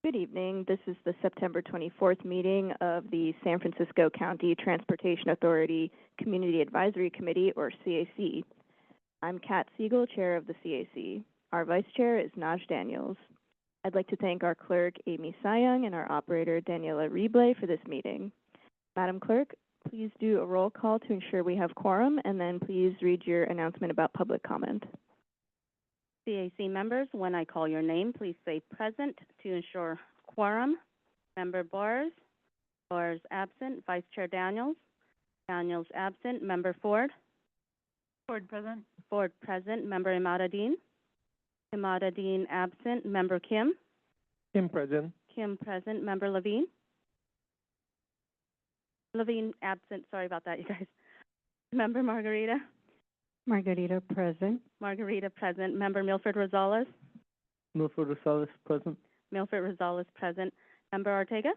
Good evening. This is the September 24th meeting of the San Francisco County Transportation Authority Community Advisory Committee, or CAC. I'm Kat Siegel, chair of the CAC. Our vice chair is Naj Daniels. I'd like to thank our clerk, Amy Sayung, and our operator, Daniela Reblay, for this meeting. Madam Clerk, please do a roll call to ensure we have quorum, and then please read your announcement about public comment. CAC members, when I call your name, please say present to ensure quorum. Member Bars absent. Vice Chair Daniels absent. Member Ford present. Ford present. Member Imadadeen absent. Member Kim present. Kim present. Member Levine absent. Sorry about that, you guys. Member Margarita present. Margarita present. Member Milford Rosales present. Milford Rosales present. Member Ortega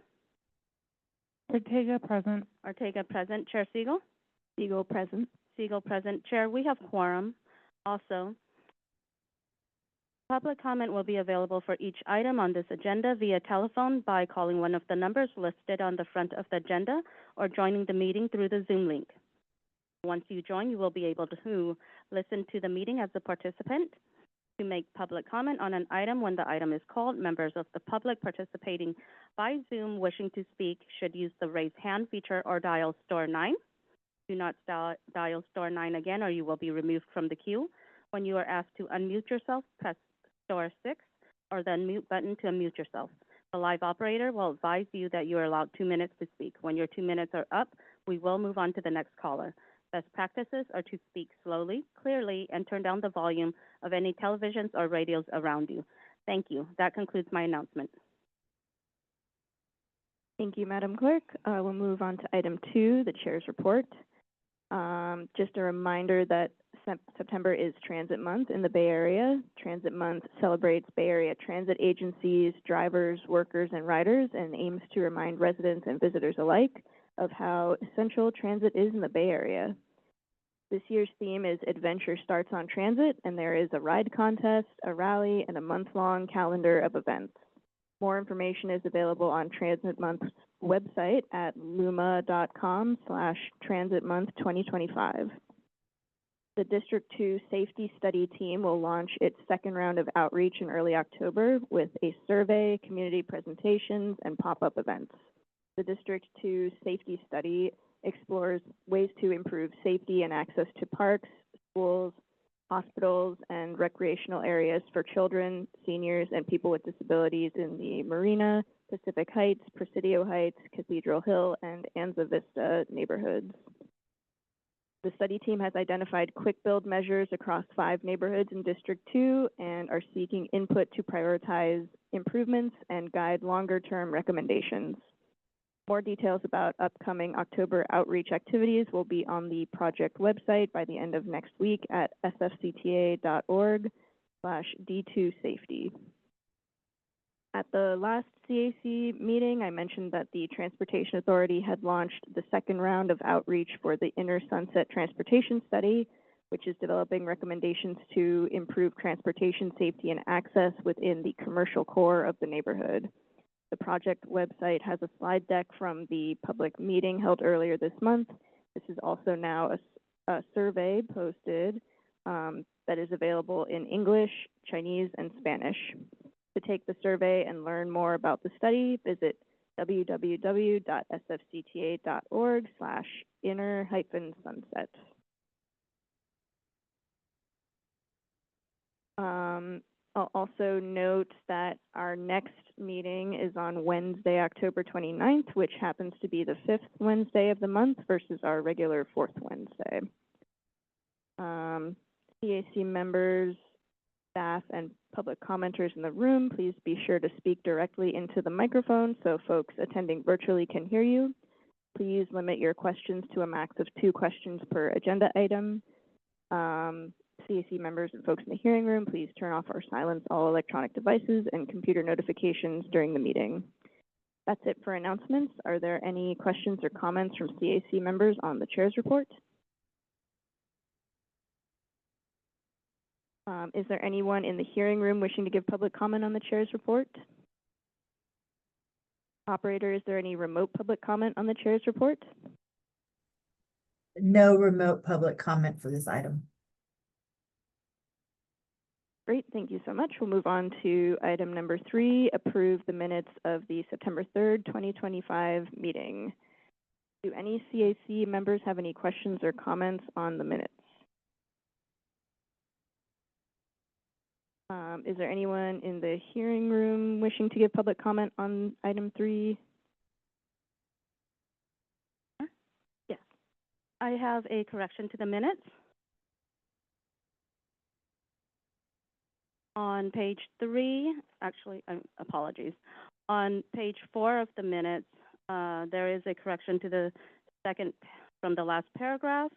present. Ortega present. Chair Siegel Present. Siegel present. Chair, we have quorum. Also, public comment will be available for each item on this agenda via telephone by calling one of the numbers listed on the front of the agenda or joining the meeting through the Zoom link. Once you join, you will be able to listen to the meeting as a participant. To make public comment on an item when the item is called, members of the public participating by Zoom wishing to speak should use the raise hand feature or dial *9. Do not dial *9 again, or you will be removed from the queue. When you are asked to unmute yourself, press *6 or the unmute button to unmute yourself. The live operator will advise you that you are allowed 2 minutes to speak. When your 2 minutes are up, we will move on to the next caller. Best practices are to speak slowly, clearly, and turn down the volume of any televisions or radios around you. Thank you. That concludes my announcement. Thank you, Madam Clerk. We'll move on to item 2, the chair's report. Just a reminder that September is Transit Month in the Bay Area. Transit Month celebrates Bay Area transit agencies, drivers, workers, and riders, and aims to remind residents and visitors alike of how essential transit is in the Bay Area. This year's theme is Adventure Starts on Transit, and there is a ride contest, a rally, and a month-long calendar of events. More information is available on Transit Month's website at luma.com/transitmonth2025. The District 2 Safety Study Team will launch its second round of outreach in early October with a survey, community presentations, and pop-up events. The District 2 Safety Study explores ways to improve safety and access to parks, schools, hospitals, and recreational areas for children, seniors, and people with disabilities in the Marina, Pacific Heights, Presidio Heights, Cathedral Hill, and Anza Vista neighborhoods. The study team has identified quick build measures across 5 neighborhoods in District 2 and are seeking input to prioritize improvements and guide longer-term recommendations. More details about upcoming October outreach activities will be on the project website by the end of next week at sfcta.org/D2safety. At the last CAC meeting, I mentioned that the Transportation Authority had launched the second round of outreach for the Inner Sunset Transportation Study, which is developing recommendations to improve transportation safety and access within the commercial core of the neighborhood. The project website has a slide deck from the public meeting held earlier this month. This is also now a survey posted that is available in English, Chinese, and Spanish. To take the survey and learn more about the study, visit www.sfcta.org/inner-sunset. I'll also note that our next meeting is on Wednesday, October 29th, which happens to be the 5th Wednesday of the month versus our regular 4th Wednesday. CAC members, staff, and public commenters in the room, please be sure to speak directly into the microphone so folks attending virtually can hear you. Please limit your questions to a max of 2 questions per agenda item. CAC members and folks in the hearing room, please turn off or silence all electronic devices and computer notifications during the meeting. That's it for announcements. Are there any questions or comments from CAC members on the chair's report? Is there anyone in the hearing room wishing to give public comment on the chair's report? Operator, is there any remote public comment on the chair's report? No remote public comment for this item. Great, thank you so much. We'll move on to item number 3, approve the minutes of the September 3rd, 2025 meeting. Do any CAC members have any questions or comments on the minutes? Is there anyone in the hearing room wishing to give public comment on item 3? Yes. I have a correction to the minutes. On page 3, actually, apologies. On page 4 of the minutes, there is a correction to the second from the last paragraph.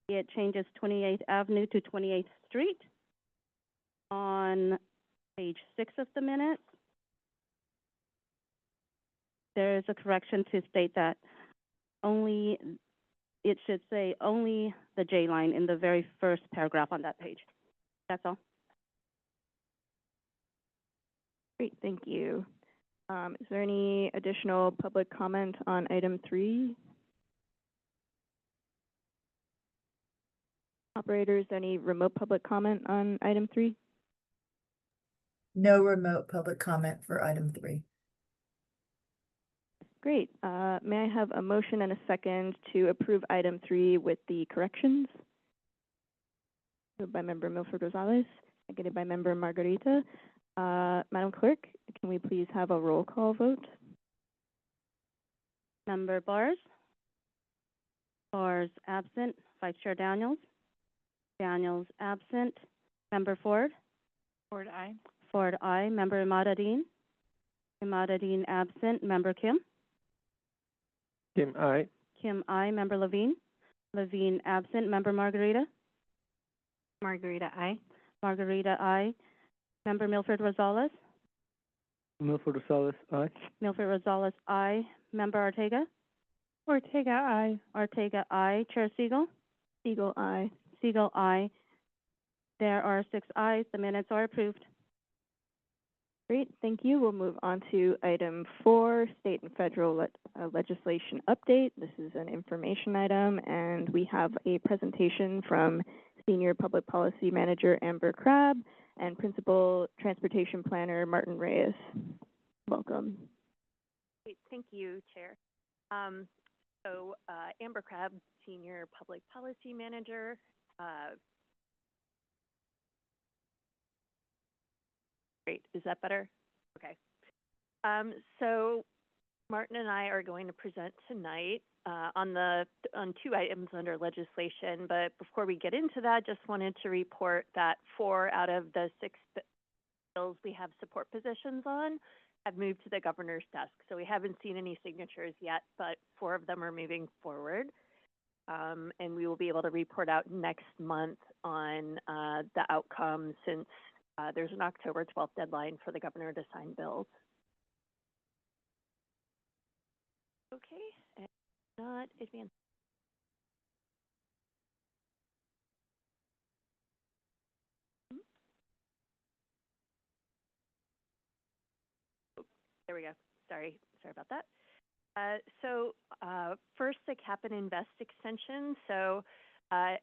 It changes 28th Avenue to 28th Street. On page 6 of the minutes, there is a correction to state that it should say only the J line in the very first paragraph on that page. That's all. Great, thank you. Is there any additional public comment on item 3? Operator, is there any remote public comment on item 3? No remote public comment for item 3. Great. May I have a motion and a second to approve item 3 with the corrections? Moved by Member Milford Rosales, seconded by Member Margarita. Madam Clerk, can we please have a roll call vote? Member Bars? Bars absent. Vice Chair Daniels? Daniels absent. Member Ford? Ford, aye. Ford, aye. Member Imadadeen? Imadadeen absent. Member Kim? Kim, aye. Kim, aye. Member Levine? Levine absent. Member Margarita? Margarita, aye. Margarita, aye. Member Milford Rosales? Milford Rosales, aye. Milford Rosales, aye. Member Ortega? Ortega, aye. Ortega, aye. Chair Siegel? Siegel, aye. Siegel, aye. There are 6 ayes. The minutes are approved. Great, thank you. We'll move on to item 4, state and federal legislation update. This is an information item, and we have a presentation from Senior Public Policy Manager Amber Crabb and Principal Transportation Planner Martin Reyes. Welcome. Great. Thank you, Chair. Amber Crabb, Senior Public Policy Manager. Great. Is that better? Okay. So Martin and I are going to present tonight on 2 items under legislation. But before we get into that, just wanted to report that 4 out of the 6 bills we have support positions on have moved to the governor's desk. So we haven't seen any signatures yet, but 4 of them are moving forward. And we will be able to report out next month on the outcome, since there's an October 12th deadline for the governor to sign bills. Okay, and not advance. There we go. Sorry about that. First, the Cap and Invest extension. So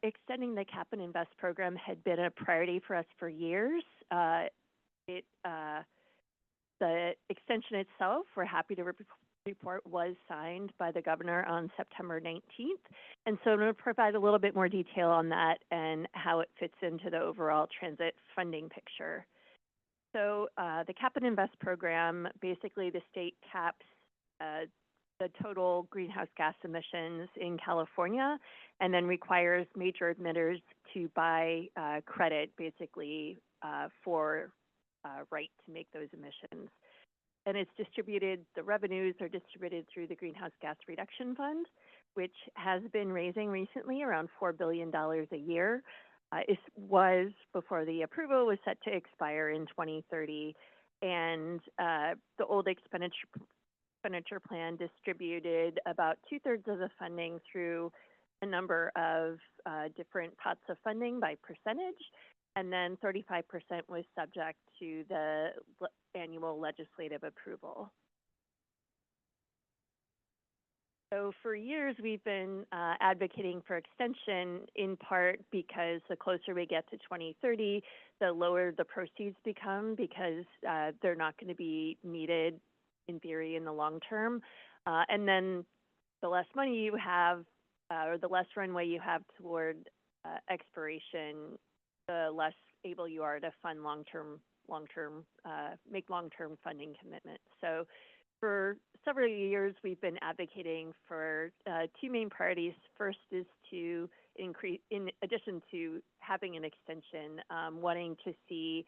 extending the Cap and Invest program had been a priority for us for years. The extension itself, we're happy to report, was signed by the governor on September 19th. And so I'm going to provide a little bit more detail on that and how it fits into the overall transit funding picture. So the Cap and Invest program, basically the state caps the total greenhouse gas emissions in California, and then requires major emitters to buy credit, basically, for right to make those emissions. And it's distributed, the revenues are distributed through the Greenhouse Gas Reduction Fund, which has been raising recently around $4 billion a year. It was, before the approval, was set to expire in 2030. And the old expenditure plan distributed about 2/3 of the funding through a number of different pots of funding by percentage, and then 35% was subject to the annual legislative approval. So for years, we've been advocating for extension in part because the closer we get to 2030, the lower the proceeds become because they're not going to be needed in theory in the long term. And then the less money you have or the less runway you have toward expiration, the less able you are to fund make long-term funding commitments. So for several years, we've been advocating for two main priorities. First is to increase, in addition to having an extension, wanting to see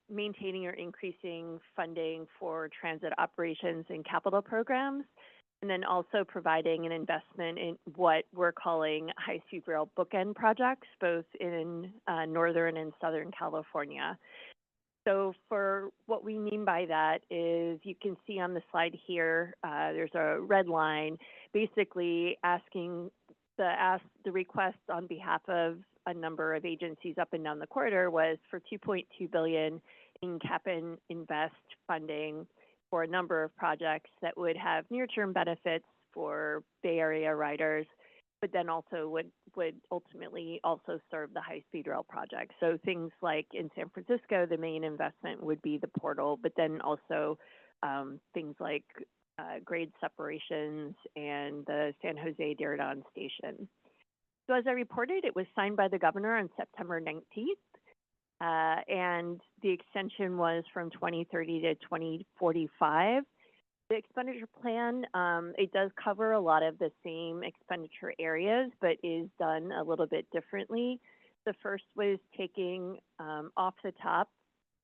maintaining or increasing funding for transit operations and capital programs, and then also providing an investment in what we're calling high-speed rail bookend projects, both in Northern and Southern California. So for what we mean by that is you can see on the slide here, there's a red line basically asking the request on behalf of a number of agencies up and down the corridor was for $2.2 billion in cap and invest funding for a number of projects that would have near-term benefits for Bay Area riders, but then also would ultimately also serve the high-speed rail project. So things like in San Francisco, the main investment would be the portal, but then also things like grade separations and the San Jose Diridon station. So as I reported, it was signed by the governor on September 19th, and the extension was from 2030 to 2045. The expenditure plan, it does cover a lot of the same expenditure areas, but is done a little bit differently. The first was taking off the top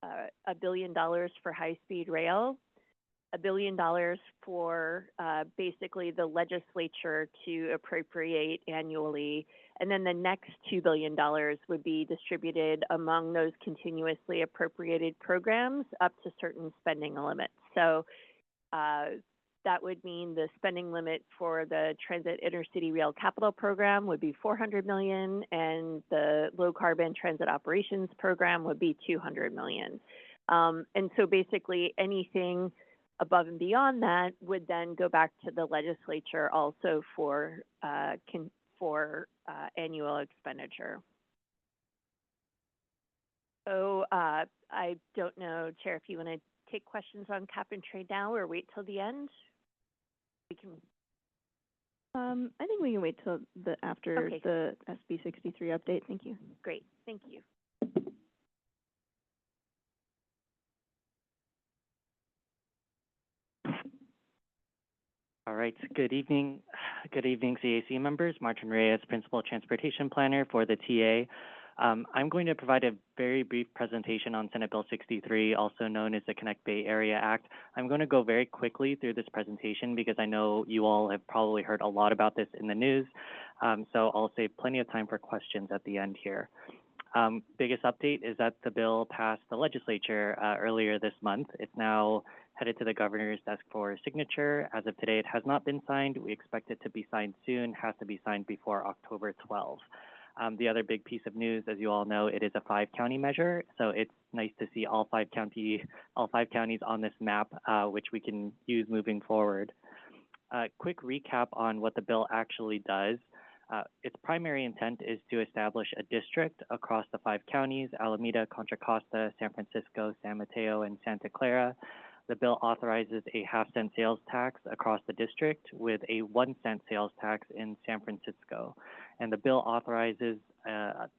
$1 billion for high-speed rail, $1 billion for basically the legislature to appropriate annually, and then the next $2 billion would be distributed among those continuously appropriated programs up to certain spending limits. So that would mean the spending limit for the Transit Intercity Rail Capital Program would be $400 million, and the Low Carbon Transit Operations Program would be $200 million. And so basically anything above and beyond that would then go back to the legislature also for annual expenditure. So I don't know, Chair, if you want to take questions on cap and trade now or wait till the end? We can. I think we can wait till after Okay. the SB 63 update. Thank you. Great, thank you. All right, good evening. Good evening, CAC members. Martin Reyes, Principal Transportation Planner for the TA. I'm going to provide a very brief presentation on Senate Bill 63, also known as the Connect Bay Area Act. I'm going to go very quickly through this presentation because I know you all have probably heard a lot about this in the news, so I'll save plenty of time for questions at the end here. Biggest update is that the bill passed the legislature earlier this month. It's now headed to the governor's desk for signature. As of today, it has not been signed. We expect it to be signed soon, has to be signed before October 12th. The other big piece of news, as you all know, it is a 5-county measure, so it's nice to see all five counties on this map, which we can use moving forward. Quick recap on what the bill actually does. Its primary intent is to establish a district across the 5 counties, Alameda, Contra Costa, San Francisco, San Mateo, and Santa Clara. The bill authorizes a 0.5-cent sales tax across the district with a 1-cent sales tax in San Francisco. And the bill authorizes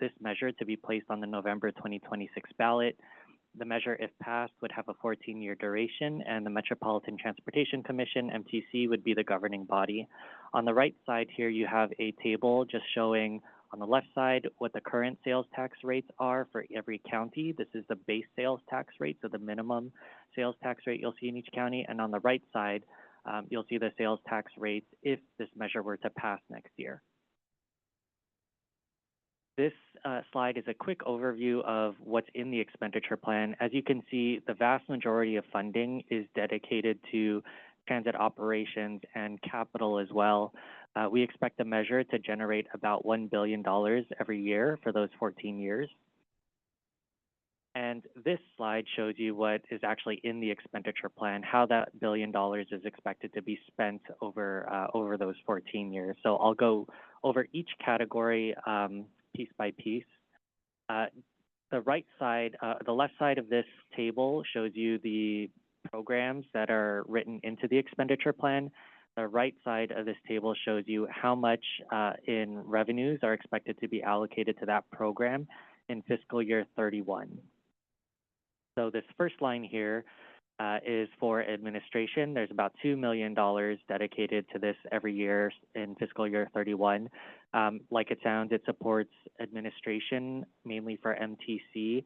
this measure to be placed on the November 2026 ballot. The measure, if passed, would have a 14-year duration, and the Metropolitan Transportation Commission, MTC, would be the governing body. On the right side here, you have a table just showing on the left side what the current sales tax rates are for every county. This is the base sales tax rate, so the minimum sales tax rate you'll see in each county. And on the right side, you'll see the sales tax rates if this measure were to pass next year. This slide is a quick overview of what's in the expenditure plan. As you can see, the vast majority of funding is dedicated to transit operations and capital as well. We expect the measure to generate about $1 billion every year for those 14 years. And this slide shows you what is actually in the expenditure plan, how that $1 billion is expected to be spent over those 14 years. So I'll go over each category piece by piece. The left side of this table shows you the programs that are written into the expenditure plan. The right side of this table shows you how much in revenues are expected to be allocated to that program in fiscal year 31. So this first line here is for administration. There's about $2 million dedicated to this every year in fiscal year 31. Like it sounds, it supports administration, mainly for MTC,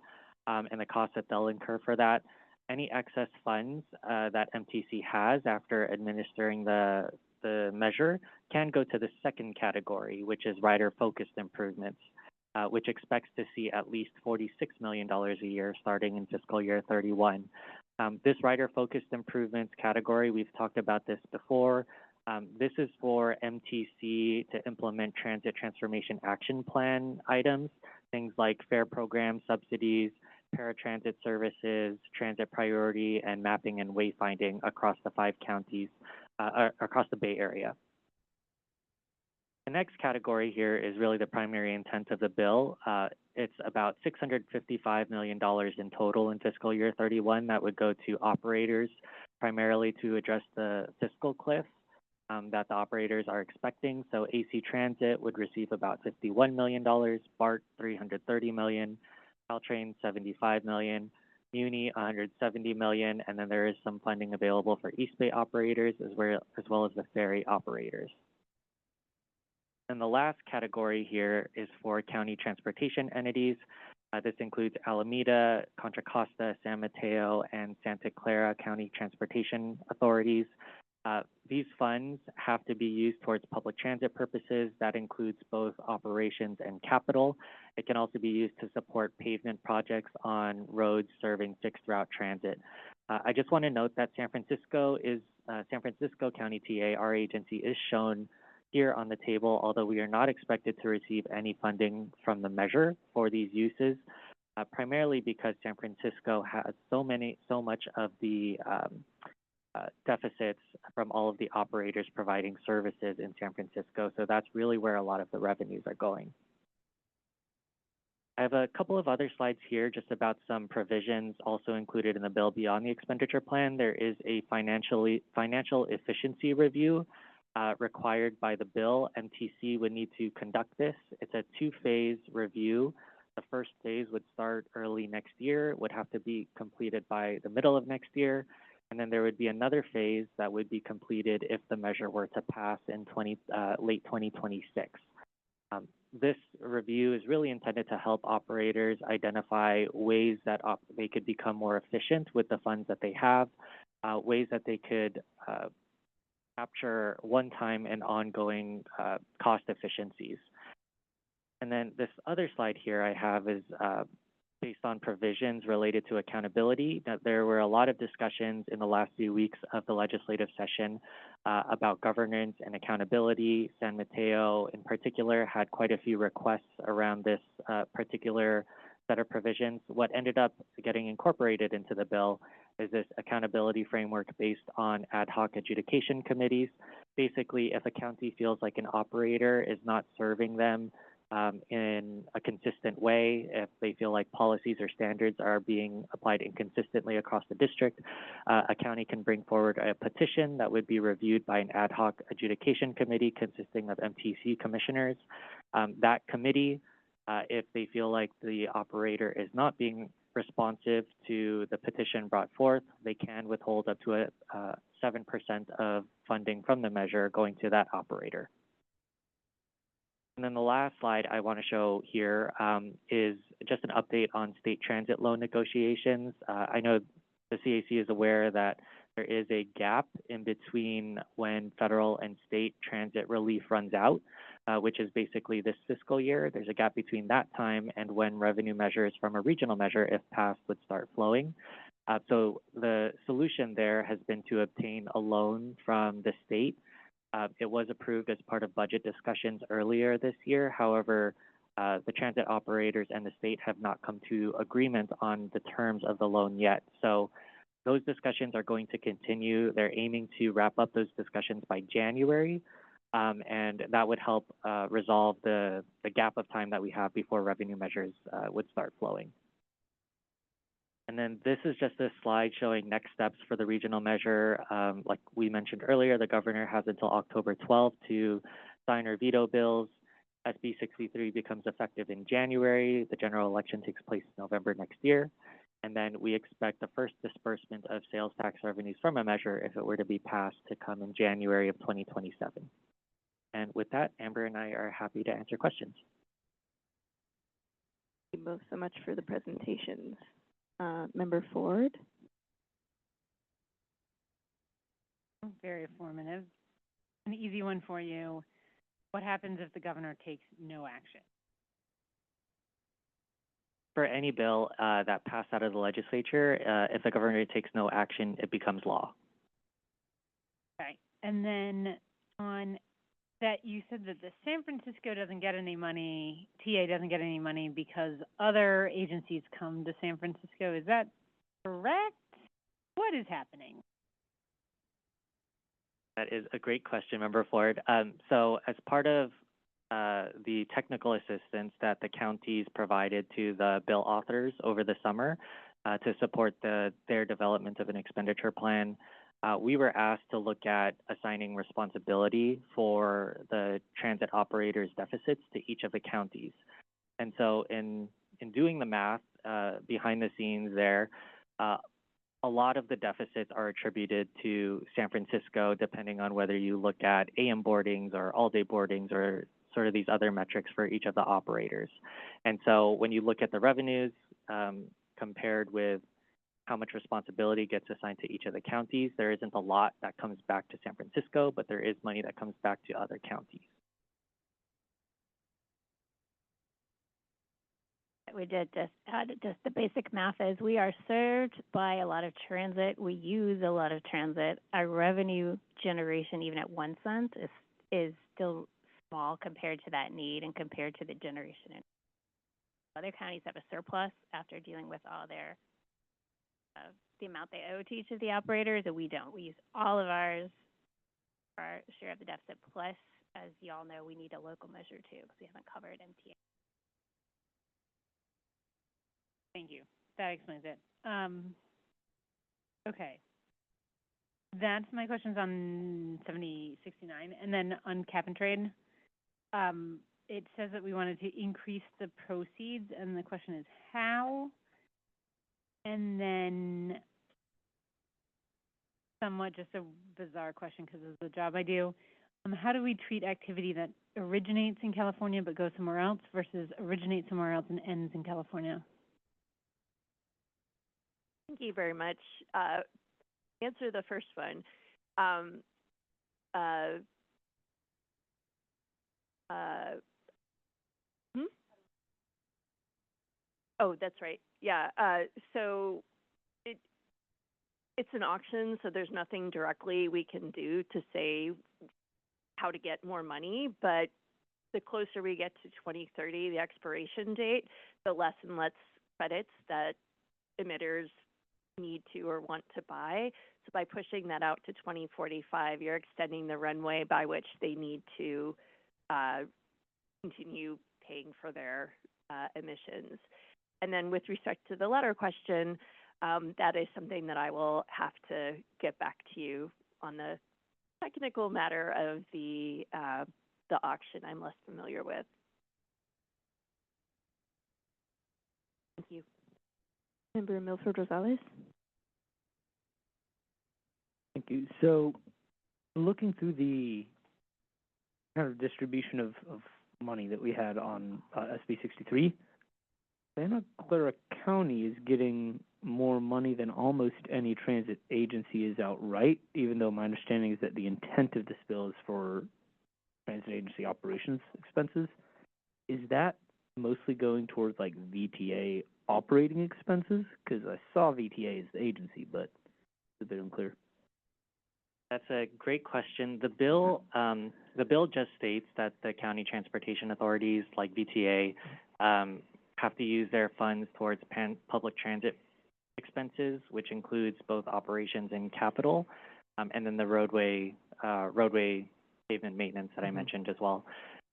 and the costs that they'll incur for that. Any excess funds that MTC has after administering the measure can go to the second category, which is rider-focused improvements, which expects to see at least $46 million a year starting in fiscal year 31. This rider-focused improvements category, we've talked about this before. This is for MTC to implement transit transformation action plan items, things like fare program subsidies, paratransit services, transit priority, and mapping and wayfinding across the 5 counties, across the Bay Area. The next category here is really the primary intent of the bill. It's about $655 million in total in fiscal year 31 that would go to operators, primarily to address the fiscal cliff that the operators are expecting. So AC Transit would receive about $51 million, BART $330 million, Caltrain $75 million, Muni $170 million, and then there is some funding available for East Bay operators as well as the ferry operators. And the last category here is for county transportation entities. This includes Alameda, Contra Costa, San Mateo, and Santa Clara County Transportation Authorities. These funds have to be used towards public transit purposes. That includes both operations and capital. It can also be used to support pavement projects on roads serving fixed route transit. I just want to note that San Francisco County TA, our agency, is shown here on the table, although we are not expected to receive any funding from the measure for these uses, primarily because San Francisco has so much of the deficits from all of the operators providing services in San Francisco. So that's really where a lot of the revenues are going. I have a couple of other slides here just about some provisions also included in the bill beyond the expenditure plan. There is a financial efficiency review required by the bill. MTC would need to conduct this. It's a 2-phase review. The first phase would start early next year, would have to be completed by the middle of next year, and then there would be another phase that would be completed if the measure were to pass in late 2026. This review is really intended to help operators identify ways that they could become more efficient with the funds that they have, ways that they could capture one-time and ongoing cost efficiencies. And then this other slide here I have is based on provisions related to accountability. That there were a lot of discussions in the last few weeks of the legislative session about governance and accountability. San Mateo, in particular, had quite a few requests around this particular set of provisions. What ended up getting incorporated into the bill is this accountability framework based on ad hoc adjudication committees. Basically, if a county feels like an operator is not serving them in a consistent way, if they feel like policies or standards are being applied inconsistently across the district, a county can bring forward a petition that would be reviewed by an ad hoc adjudication committee consisting of MTC commissioners. That committee, if they feel like the operator is not being responsive to the petition brought forth, they can withhold up to 7% of funding from the measure going to that operator. And then the last slide I want to show here is just an update on state transit loan negotiations. I know the CAC is aware that there is a gap in between when federal and state transit relief runs out, which is basically this fiscal year. There's a gap between that time and when revenue measures from a regional measure, if passed, would start flowing. So the solution there has been to obtain a loan from the state. It was approved as part of budget discussions earlier this year. However, the transit operators and the state have not come to agreement on the terms of the loan yet. So those discussions are going to continue. They're aiming to wrap up those discussions by January, and that would help resolve the gap of time that we have before revenue measures would start flowing. And then this is just a slide showing next steps for the regional measure. Like we mentioned earlier, the governor has until October 12th to sign or veto bills. SB 63 becomes effective in January. The general election takes place November next year. And then we expect the first disbursement of sales tax revenues from a measure, if it were to be passed, to come in January of 2027. And with that, Amber and I are happy to answer questions. Thank you both so much for the presentations. Member Ford? Very informative. An easy one for you. What happens if the governor takes no action? For any bill that passed out of the legislature, if the governor takes no action, it becomes law. Okay. And then on that, you said that the San Francisco doesn't get any money, TA doesn't get any money because other agencies come to San Francisco. Is that correct? What is happening? That is a great question, Member Ford. So as part of the technical assistance that the counties provided to the bill authors over the summer to support their development of an expenditure plan, we were asked to look at assigning responsibility for the transit operators' deficits to each of the counties. And so in doing the math behind the scenes there, a lot of the deficits are attributed to San Francisco, depending on whether you look at AM boardings or all-day boardings or sort of these other metrics for each of the operators. And so when you look at the revenues compared with how much responsibility gets assigned to each of the counties, there isn't a lot that comes back to San Francisco, but there is money that comes back to other counties. We did just the basic math is we are served by a lot of transit. We use a lot of transit. Our revenue generation, even at 1 cent, is still small compared to that need and compared to the generation. Other counties have a surplus after dealing with all their the amount they owe to each of the operators, and we don't. We use all of ours for our share of the deficit. Plus, as y'all know, we need a local measure too because we haven't covered MTA. Thank you. That explains it. Okay. That's my questions on 7069. And then on cap and trade, it says that we wanted to increase the proceeds, and the question is how? And then somewhat just a bizarre question because of the job I do. How do we treat activity that originates in California but goes somewhere else versus originates somewhere else and ends in California? Thank you very much. Answer the first one. Oh, that's right. Yeah. So it's an auction, so there's nothing directly we can do to say how to get more money. But the closer we get to 2030, the expiration date, the less and less credits that emitters need to or want to buy. So by pushing that out to 2045, you're extending the runway by which they need to continue paying for their emissions. And then with respect to the latter question, that is something that I will have to get back to you on the technical matter of the auction. I'm less familiar with. Thank you. Member Milford Rosales? Thank you. So looking through the kind of distribution of money that we had on SB 63, Santa Clara County is getting more money than almost any transit agency is outright, even though my understanding is that the intent of this bill is for transit agency operations expenses. Is that mostly going towards like VTA operating expenses? Because I saw VTA as the agency, but it's a bit unclear. That's a great question. The bill just states that the county transportation authorities, like VTA, have to use their funds towards public transit expenses, which includes both operations and capital, and then the roadway pavement maintenance that I mentioned as well.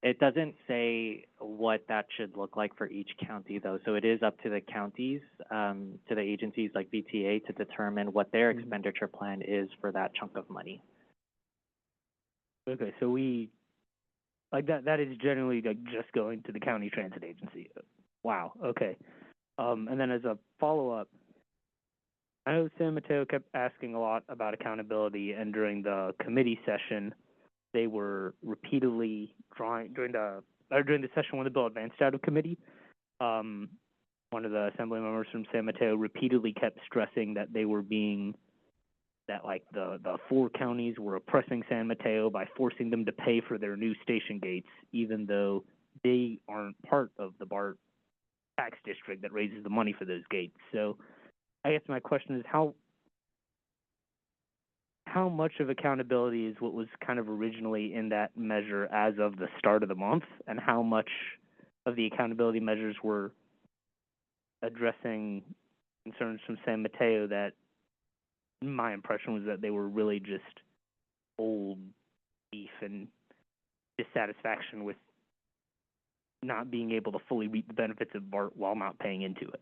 It doesn't say what that should look like for each county, though. So it is up to the counties, to the agencies like VTA, to determine what their expenditure plan is for that chunk of money. Okay, so that is generally like just going to the county transit agency. Wow, okay. And then as a follow-up, I know San Mateo kept asking a lot about accountability, and during the committee session, they were repeatedly during the session when the bill advanced out of committee, one of the assembly members from San Mateo repeatedly kept stressing that the 4 counties were oppressing San Mateo by forcing them to pay for their new station gates, even though they aren't part of the BART tax district that raises the money for those gates. So I guess my question is how much of accountability is what was kind of originally in that measure as of the start of the month, and how much of the accountability measures were addressing concerns from San Mateo that my impression was that they were really just old beef and dissatisfaction with not being able to fully reap the benefits of BART while not paying into it.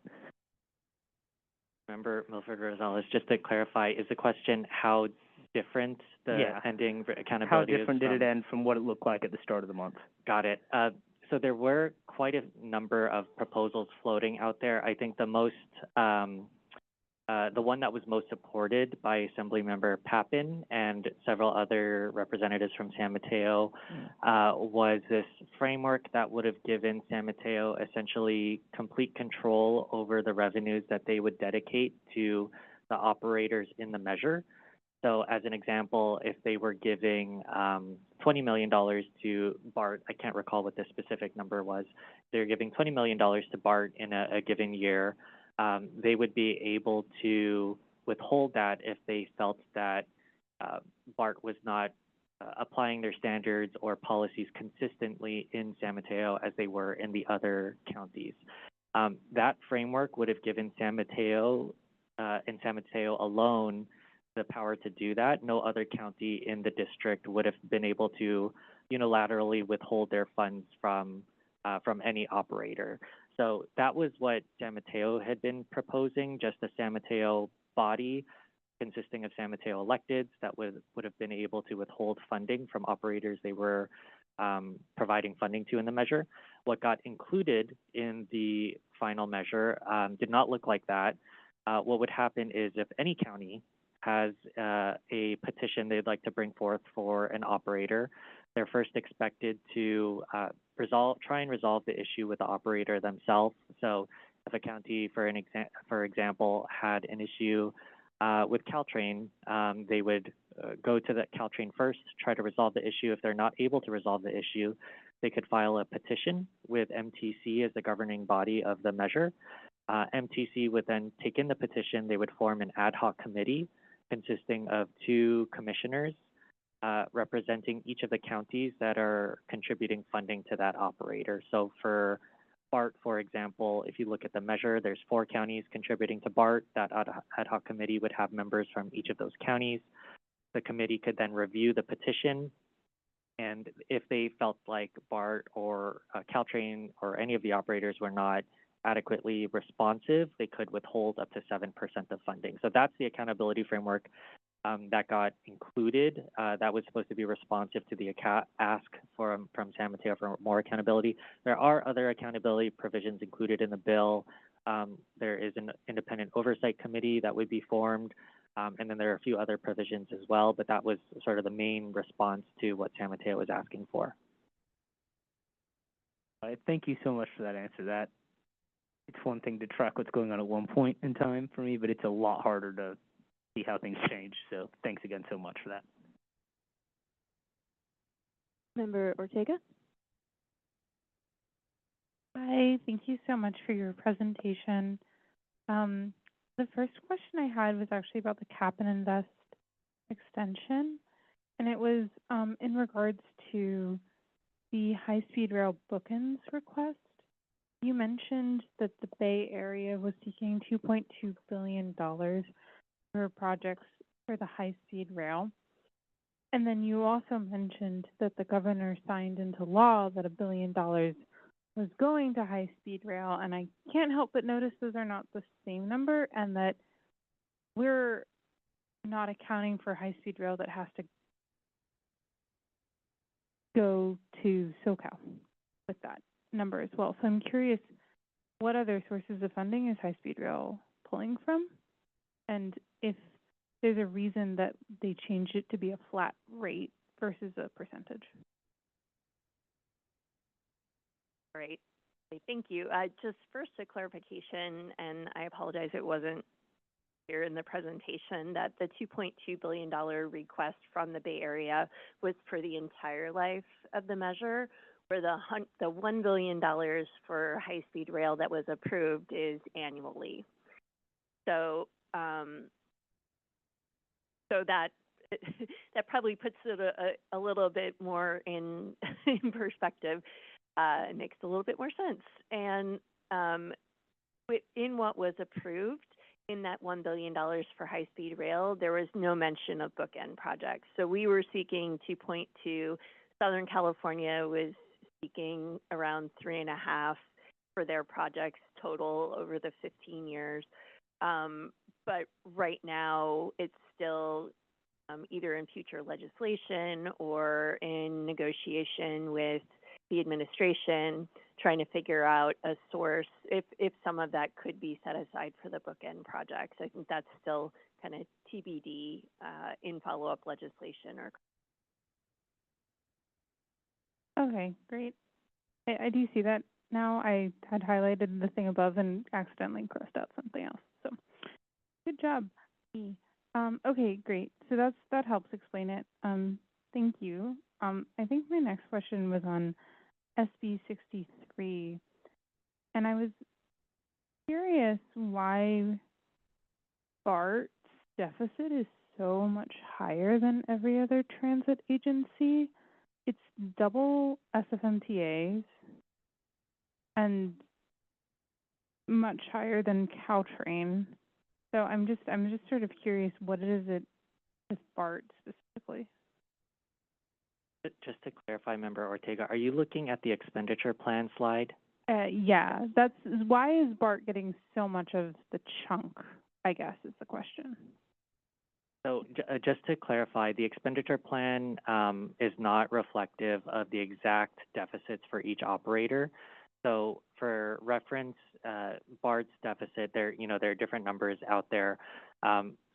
Member Milford Rosales, just to clarify, is the question how different the ending accountability is? How different did it end from what it looked like at the start of the month? Got it. So there were quite a number of proposals floating out there. I think the one that was most supported by Assemblymember Papin and several other representatives from San Mateo was this framework that would have given San Mateo essentially complete control over the revenues that they would dedicate to the operators in the measure. So as an example, if they were giving $20 million to BART, I can't recall what the specific number was, they're giving $20 million to BART in a given year, they would be able to withhold that if they felt that BART was not applying their standards or policies consistently in San Mateo as they were in the other counties. That framework would have given San Mateo and San Mateo alone the power to do that. No other county in the district would have been able to unilaterally withhold their funds from any operator. So that was what San Mateo had been proposing, just a San Mateo body consisting of San Mateo electeds that would have been able to withhold funding from operators they were providing funding to in the measure. What got included in the final measure did not look like that. What would happen is if any county has a petition they'd like to bring forth for an operator, they're first expected to try and resolve the issue with the operator themselves. So if a county, for example, had an issue with Caltrain, they would go to the Caltrain first, try to resolve the issue. If they're not able to resolve the issue, they could file a petition with MTC as the governing body of the measure. MTC would then take in the petition. They would form an ad hoc committee consisting of 2 commissioners representing each of the counties that are contributing funding to that operator. So for BART, for example, if you look at the measure, there's 4 counties contributing to BART. That ad hoc committee would have members from each of those counties. The committee could then review the petition, and if they felt like BART or Caltrain or any of the operators were not adequately responsive, they could withhold up to 7% of funding. So that's the accountability framework that got included. That was supposed to be responsive to the ask from San Mateo for more accountability. There are other accountability provisions included in the bill. There is an independent oversight committee that would be formed, and then there are a few other provisions as well, but that was sort of the main response to what San Mateo was asking for. Thank you so much for that answer. It's one thing to track what's going on at one point in time for me, but it's a lot harder to see how things change. So thanks again so much for that. Member Ortega? Hi, thank you so much for your presentation. The first question I had was actually about the cap and invest extension, and it was in regards to the high-speed rail bookends request. You mentioned that the Bay Area was seeking $2.2 billion for projects for the high-speed rail. And then you also mentioned that the governor signed into law that $1 billion was going to high-speed rail, and I can't help but notice those are not the same number, and that we're not accounting for high-speed rail that has to go to SoCal with that number as well. So I'm curious, what other sources of funding is high-speed rail pulling from? And if there's a reason that they changed it to be a flat rate versus a percentage. Great. Thank you. Just first a clarification, and I apologize it wasn't here in the presentation, that the $2.2 billion request from the Bay Area was for the entire life of the measure, where the $1 billion for high-speed rail that was approved is annually. So, so that that probably puts it a little bit more in perspective. It makes a little bit more sense. And in what was approved, in that $1 billion for high-speed rail, there was no mention of bookend projects. So we were seeking 2.2. Southern California was seeking around 3.5 for their projects total over the 15 years. But right now, it's still either in future legislation or in negotiation with the administration, trying to figure out a source, if some of that could be set aside for the bookend projects. I think that's still kind of TBD in follow-up legislation. Okay, great. I do see that now. I had highlighted the thing above and accidentally crossed out something else. So good job. Okay, great. So that helps explain it. Thank you. I think my next question was on SB 63, and I was curious why BART's deficit is so much higher than every other transit agency. It's double SFMTA's and much higher than Caltrain. So I'm just sort of curious, what is it with BART specifically? Just to clarify, Member Ortega, are you looking at the expenditure plan slide? Yeah, that's why is BART getting so much of the chunk, I guess is the question. So just to clarify, the expenditure plan is not reflective of the exact deficits for each operator. So for reference, BART's deficit, there are different numbers out there.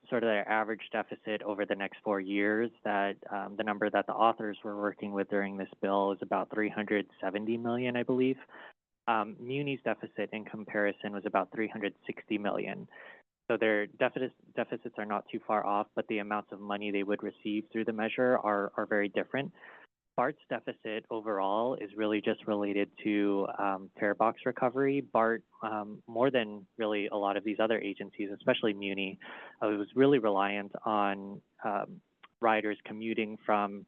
Sort of their average deficit over the next 4 years, that the number that the authors were working with during this bill is about $370 million, I believe. Muni's deficit in comparison was about $360 million. So their deficits are not too far off, but the amounts of money they would receive through the measure are very different. BART's deficit overall is really just related to fare box recovery. BART, more than really a lot of these other agencies, especially Muni, was really reliant on riders commuting from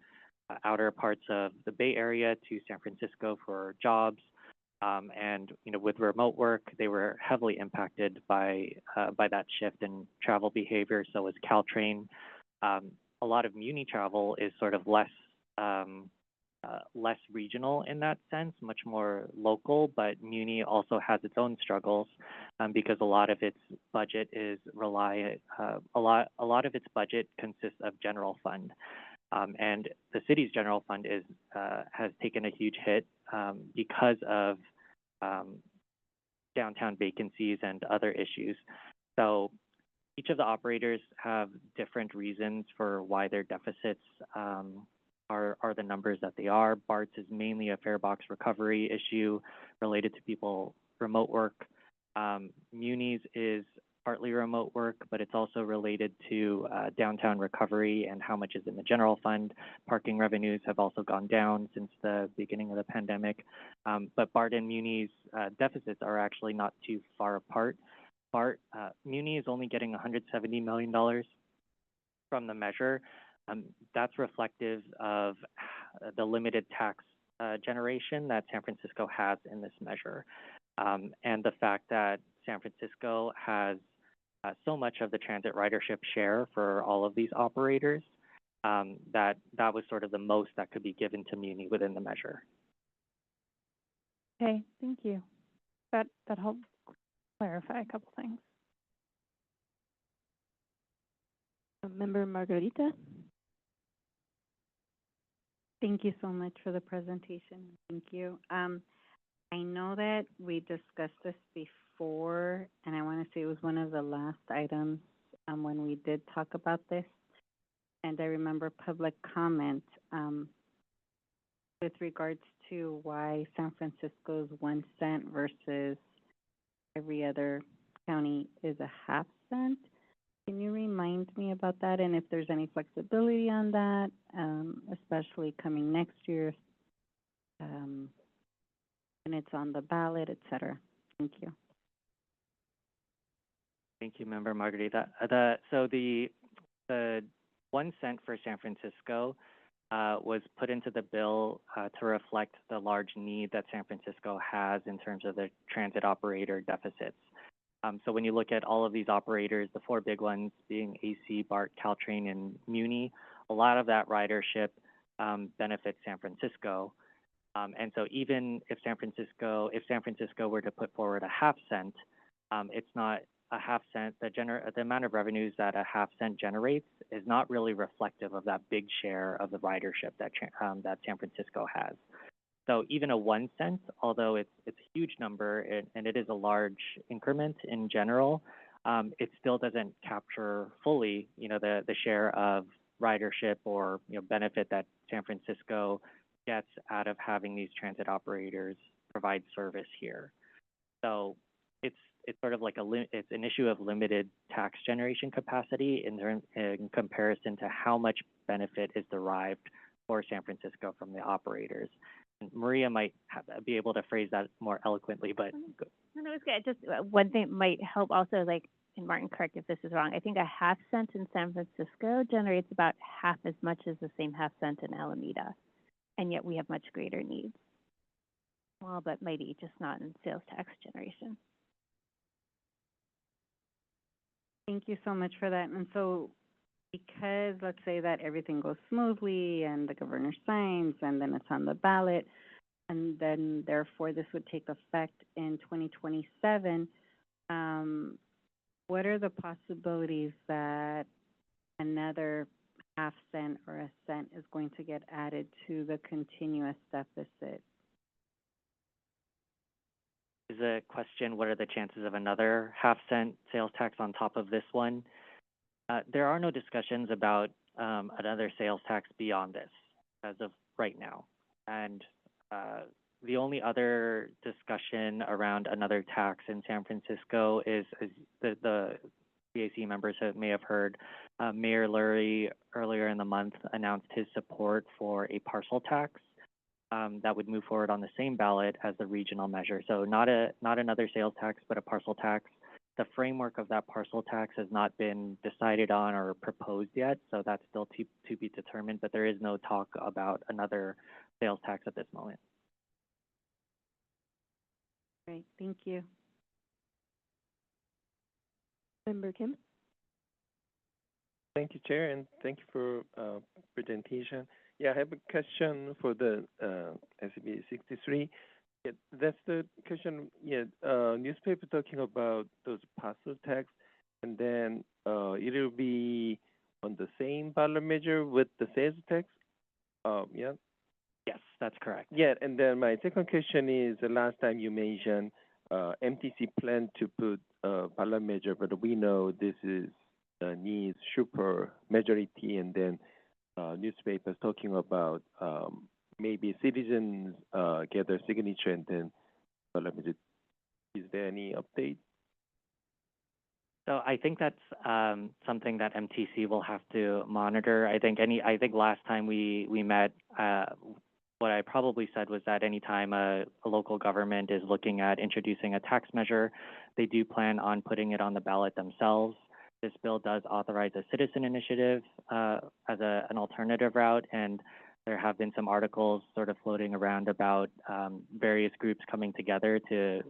outer parts of the Bay Area to San Francisco for jobs. And with remote work, they were heavily impacted by that shift in travel behavior. So was Caltrain. A lot of Muni travel is sort of less regional in that sense, much more local, but Muni also has its own struggles because a lot of its budget is a lot of its budget consists of general fund, and the city's general fund has taken a huge hit because of downtown vacancies and other issues. So each of the operators have different reasons for why their deficits are the numbers that they are. BART's is mainly a fare box recovery issue related to people remote work. Muni's is partly remote work, but it's also related to downtown recovery and how much is in the general fund. Parking revenues have also gone down since the beginning of the pandemic. But BART and Muni's deficits are actually not too far apart. Muni is only getting $170 million from the measure, That's reflective of the limited tax generation that San Francisco has in this measure, and the fact that San Francisco has so much of the transit ridership share for all of these operators, that was sort of the most that could be given to Muni within the measure. Okay, thank you. That helped clarify a couple things. Member Margarita? Thank you so much for the presentation. Thank you. I know that we discussed this before, and I want to say it was one of the last items when we did talk about this. And I remember public comment with regards to why San Francisco's 1 cent versus every other county is a half cent. Can you remind me about that, and if there's any flexibility on that, especially coming next year, when it's on the ballot, et cetera? Thank you. Thank you, Member Margarita. So the 1 cent for San Francisco was put into the bill to reflect the large need that San Francisco has in terms of the transit operator deficits. So when you look at all of these operators, the 4 big ones being AC, BART, Caltrain, and Muni, a lot of that ridership benefits San Francisco. And so even if San Francisco were to put forward a half cent, it's not a half cent. The amount of revenues that a half cent generates is not really reflective of that big share of the ridership that San Francisco has. So even a 1 cent, although it's a huge number and it is a large increment in general, it still doesn't capture fully, the share of ridership or benefit that San Francisco gets out of having these transit operators provide service here. So it's sort of like it's an issue of limited tax generation capacity in comparison to how much benefit is derived for San Francisco from the operators. Maria might be able to phrase that more eloquently, but No, it's good. Just one thing might help also, like, and Martin, correct if this is wrong, I think a half cent in San Francisco generates about half as much as the same half cent in Alameda, and yet we have much greater needs. Well, but maybe just not in sales tax generation. Thank you so much for that. And so because let's say that everything goes smoothly and the governor signs and then it's on the ballot, and then therefore this would take effect in 2027, what are the possibilities that another half cent or a cent is going to get added to the continuous deficit? is a question, what are the chances of another half cent sales tax on top of this one? There are no discussions about another sales tax beyond this as of right now. And the only other discussion around another tax in San Francisco is the CAC members may have heard, Mayor Lurie earlier in the month announced his support for a parcel tax that would move forward on the same ballot as the regional measure. So not another sales tax, but a parcel tax. The framework of that parcel tax has not been decided on or proposed yet, so that's still to be determined, but there is no talk about another sales tax at this moment. Great, thank you. Member Kim? Thank you, Chair, and thank you for presentation. Yeah, I have a question for the SB 63. Yeah, that's the question. Yeah, newspaper talking about those parcel tax, and then it'll be on the same ballot measure with the sales tax. Yeah. Yes, that's correct. Yeah, and then my second question is the last time you mentioned MTC planned to put ballot measure, but we know this is needs super majority, and then newspapers talking about maybe citizens get their signature and then ballot measure. Is there any update? So I think that's something that MTC will have to monitor. I think last time we met, what I probably said was that anytime a local government is looking at introducing a tax measure, they do plan on putting it on the ballot themselves. this bill does authorize a citizen initiative as an alternative route, and there have been some articles sort of floating around about various groups coming together to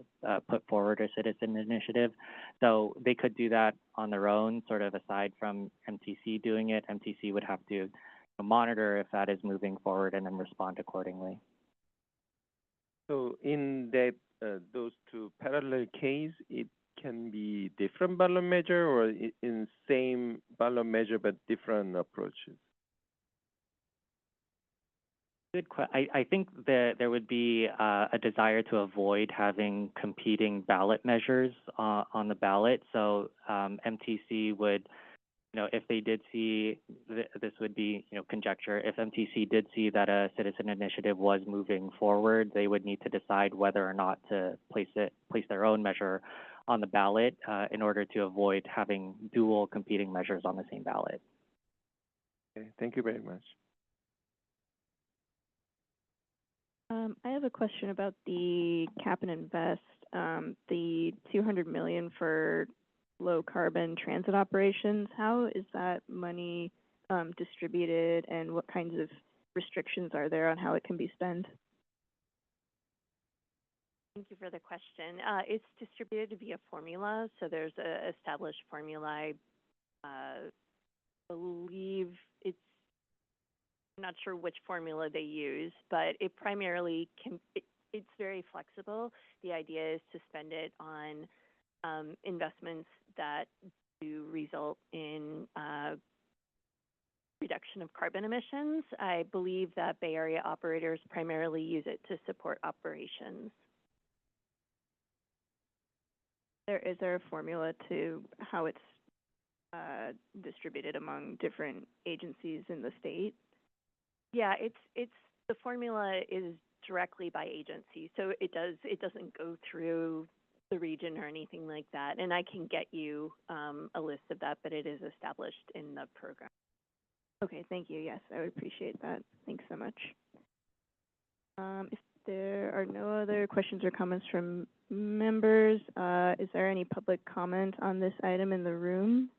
put forward a citizen initiative. So they could do that on their own, sort of aside from MTC doing it. MTC would have to monitor if that is moving forward and then respond accordingly. So in that, those two parallel case, it can be different ballot measure or in same ballot measure but different approaches? Good question. I think that there would be a desire to avoid having competing ballot measures on the ballot. So MTC would, if they did see, this would be, conjecture, if MTC did see that a citizen initiative was moving forward, they would need to decide whether or not to place their own measure on the ballot in order to avoid having dual competing measures on the same ballot. Okay, thank you very much. I have a question about the cap and invest, the $200 million for low carbon transit operations. How is that money distributed, and what kinds of restrictions are there on how it can be spent? Thank you for the question. It's distributed via formula, so there's a established formula. I believe I'm not sure which formula they use, but it primarily it's very flexible. The idea is to spend it on investments that do result in reduction of carbon emissions. I believe that Bay Area operators primarily use it to support operations. Is there a formula to how it's distributed among different agencies in the state? Yeah, it's the formula is directly by agency, so it doesn't go through the region or anything like that. And I can get you a list of that, but it is established in the program. Okay, thank you. Yes, I would appreciate that. Thanks so much. If there are no other questions or comments from members, is there any public comment on this item in the room?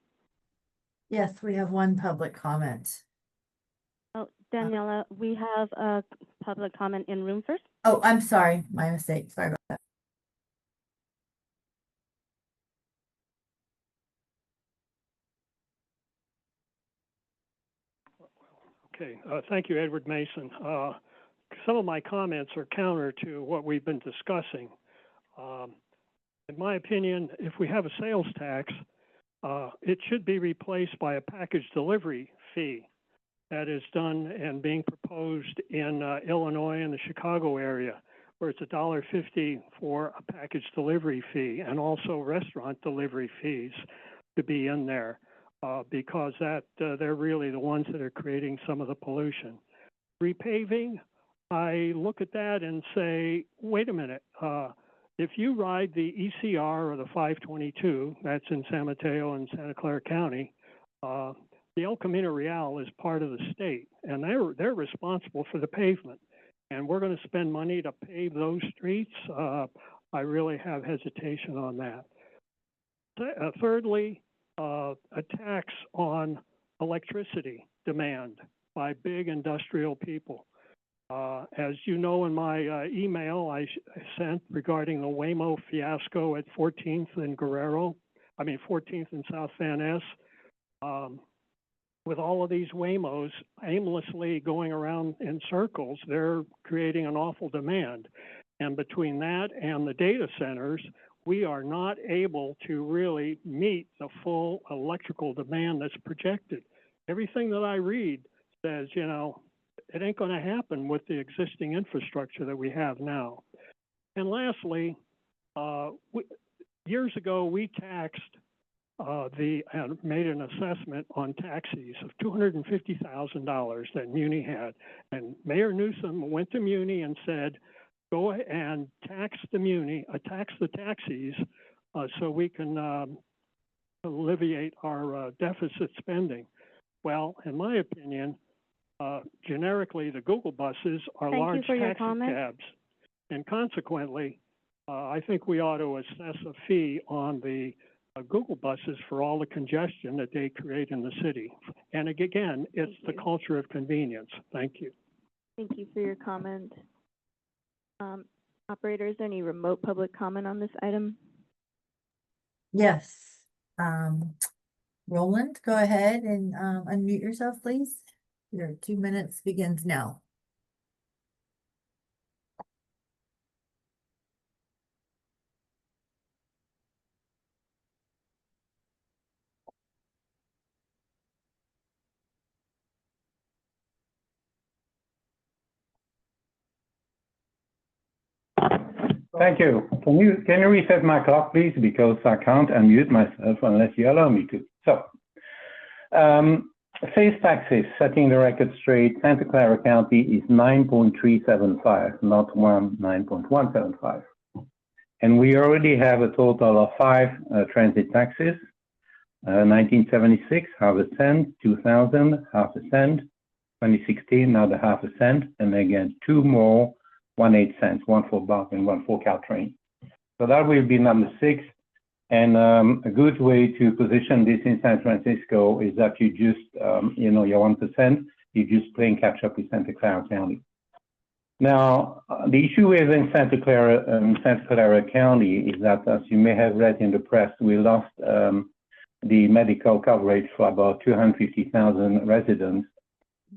Yes, we have one public comment. Oh, Daniela, we have a public comment in room first. Oh, I'm sorry, my mistake. Sorry about that. Okay, thank you, Edward Mason. Some of my comments are counter to what we've been discussing. In my opinion, if we have a sales tax, it should be replaced by a package delivery fee that is done and being proposed in Illinois and the Chicago area, where it's $1.50 for a package delivery fee, and also restaurant delivery fees to be in there, because they're really the ones that are creating some of the pollution. Repaving, I look at that and say, wait a minute, if you ride the ECR or the 522, that's in San Mateo and Santa Clara County, the El Camino Real is part of the state, and they're responsible for the pavement. And we're going to spend money to pave those streets. I really have hesitation on that. Thirdly, a tax on electricity demand by big industrial people. As you know, in my email I sent regarding the Waymo fiasco at 14th and 14th and South Van Ness, with all of these Waymos aimlessly going around in circles, they're creating an awful demand. And between that and the data centers, we are not able to really meet the full electrical demand that's projected. Everything that I read says, it ain't going to happen with the existing infrastructure that we have now. And lastly, years ago, we taxed and made an assessment on taxis of $250,000 that Muni had. And Mayor Newsom went to Muni and said, go and tax the taxis so we can alleviate our deficit spending. Well, in my opinion, generically, the Google buses are large taxi cabs. And consequently, I think we ought to assess a fee on the Google buses for all the congestion that they create in the city. And again, it's the culture of convenience. Thank you. Thank you for your comment. Operator, is there any remote public comment on this item? Yes. Roland, go ahead and unmute yourself, please. Your 2 minutes begins now. Thank you. Can you reset my clock, please? Because I can't unmute myself unless you allow me to. So, sales taxes, setting the record straight, Santa Clara County is 9.375, not 9.175. And we already have a total of 5 transit taxes, 1976, half a cent, 2000, half a cent, 2016, another half a cent, and again, 2 more, 1.8 cents, one for BART and one for Caltrain. So that will be number 6. And a good way to position this in San Francisco is that you just, your 1%, you're just playing catch up with Santa Clara County. Now, the issue within Santa Clara County is that, as you may have read in the press, we lost the medical coverage for about 250,000 residents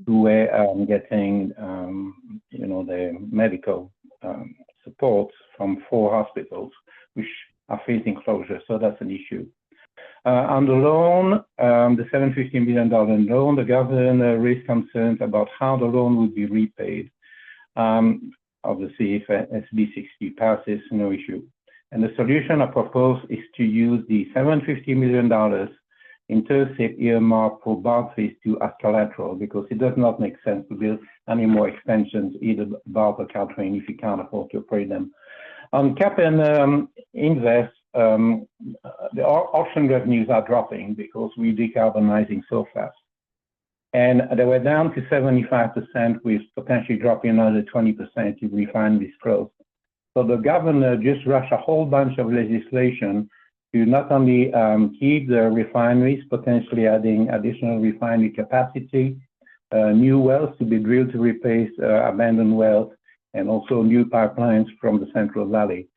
who were getting, the medical support from 4 hospitals, which are facing closure. So that's an issue. On the loan, the $750 million loan, the governor raised concerns about how the loan would be repaid. Obviously, if SB 60 passes, no issue. And the solution I propose is to use the $750 million interstate earmark for BART Phase 2 as collateral, because it does not make sense to build any more extensions, either BART or Caltrain, if you can't afford to operate them. On cap and invest, the auction revenues are dropping because we're decarbonizing so fast. And they were down to 75%, with potentially dropping another 20% if refineries close. So the governor just rushed a whole bunch of legislation to not only keep the refineries, potentially adding additional refinery capacity, new wells to be drilled to replace abandoned wells, and also new pipelines from the Central Valley.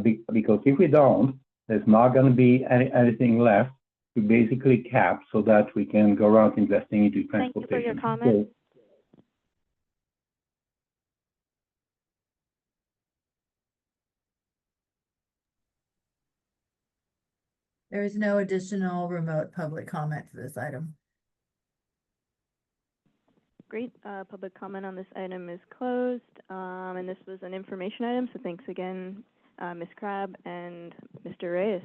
Because if we don't, there's not going to be anything left to basically cap so that we can go around investing into transportation. Thank you for your comment. There is no additional remote public comment for this item. Great. Public comment on this item is closed. And this was an information item, so thanks again, Ms. Crabb and Mr. Reyes.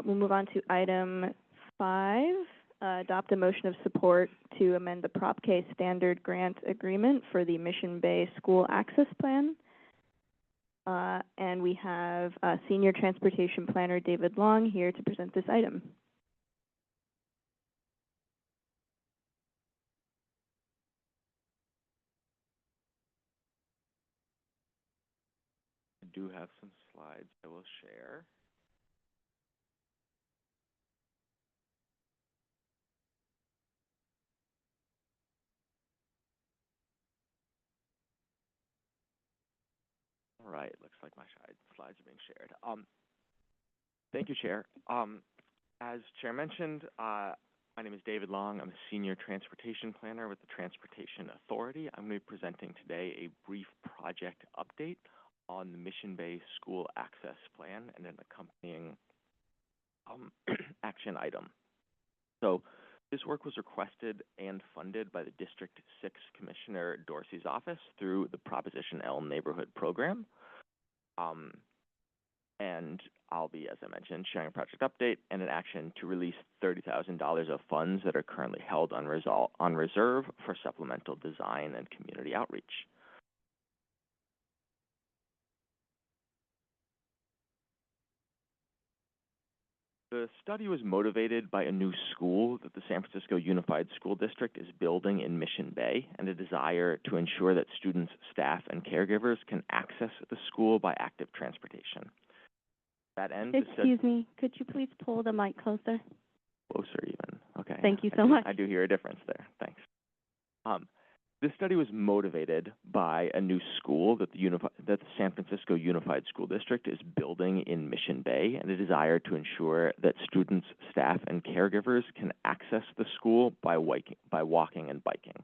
We'll move on to item 5, adopt a motion of support to amend the Prop K standard grant agreement for the Mission Bay School Access Plan. And we have Senior Transportation Planner David Long here to present this item. I do have some slides I will share. All right, looks like my slides are being shared. Thank you, Chair. As Chair mentioned, my name is David Long. I'm a Senior Transportation Planner with the Transportation Authority. I'm going to be presenting today a brief project update on the Mission Bay School Access Plan and an accompanying action item. So this work was requested and funded by the District 6 Commissioner Dorsey's office through the Proposition L Neighborhood Program. And I'll be, as I mentioned, sharing a project update and an action to release $30,000 of funds that are currently held on reserve for supplemental design and community outreach. The study was motivated by a new school that the San Francisco Unified School District is building in Mission Bay, and a desire to ensure that students, staff, and caregivers can access the school by active transportation. That end, the Excuse me, could you please pull the mic closer? closer even. Okay. Thank you so much. I do hear a difference there. Thanks. This study was motivated by a new school that the San Francisco Unified School District is building in Mission Bay, and a desire to ensure that students, staff, and caregivers can access the school by walking and biking.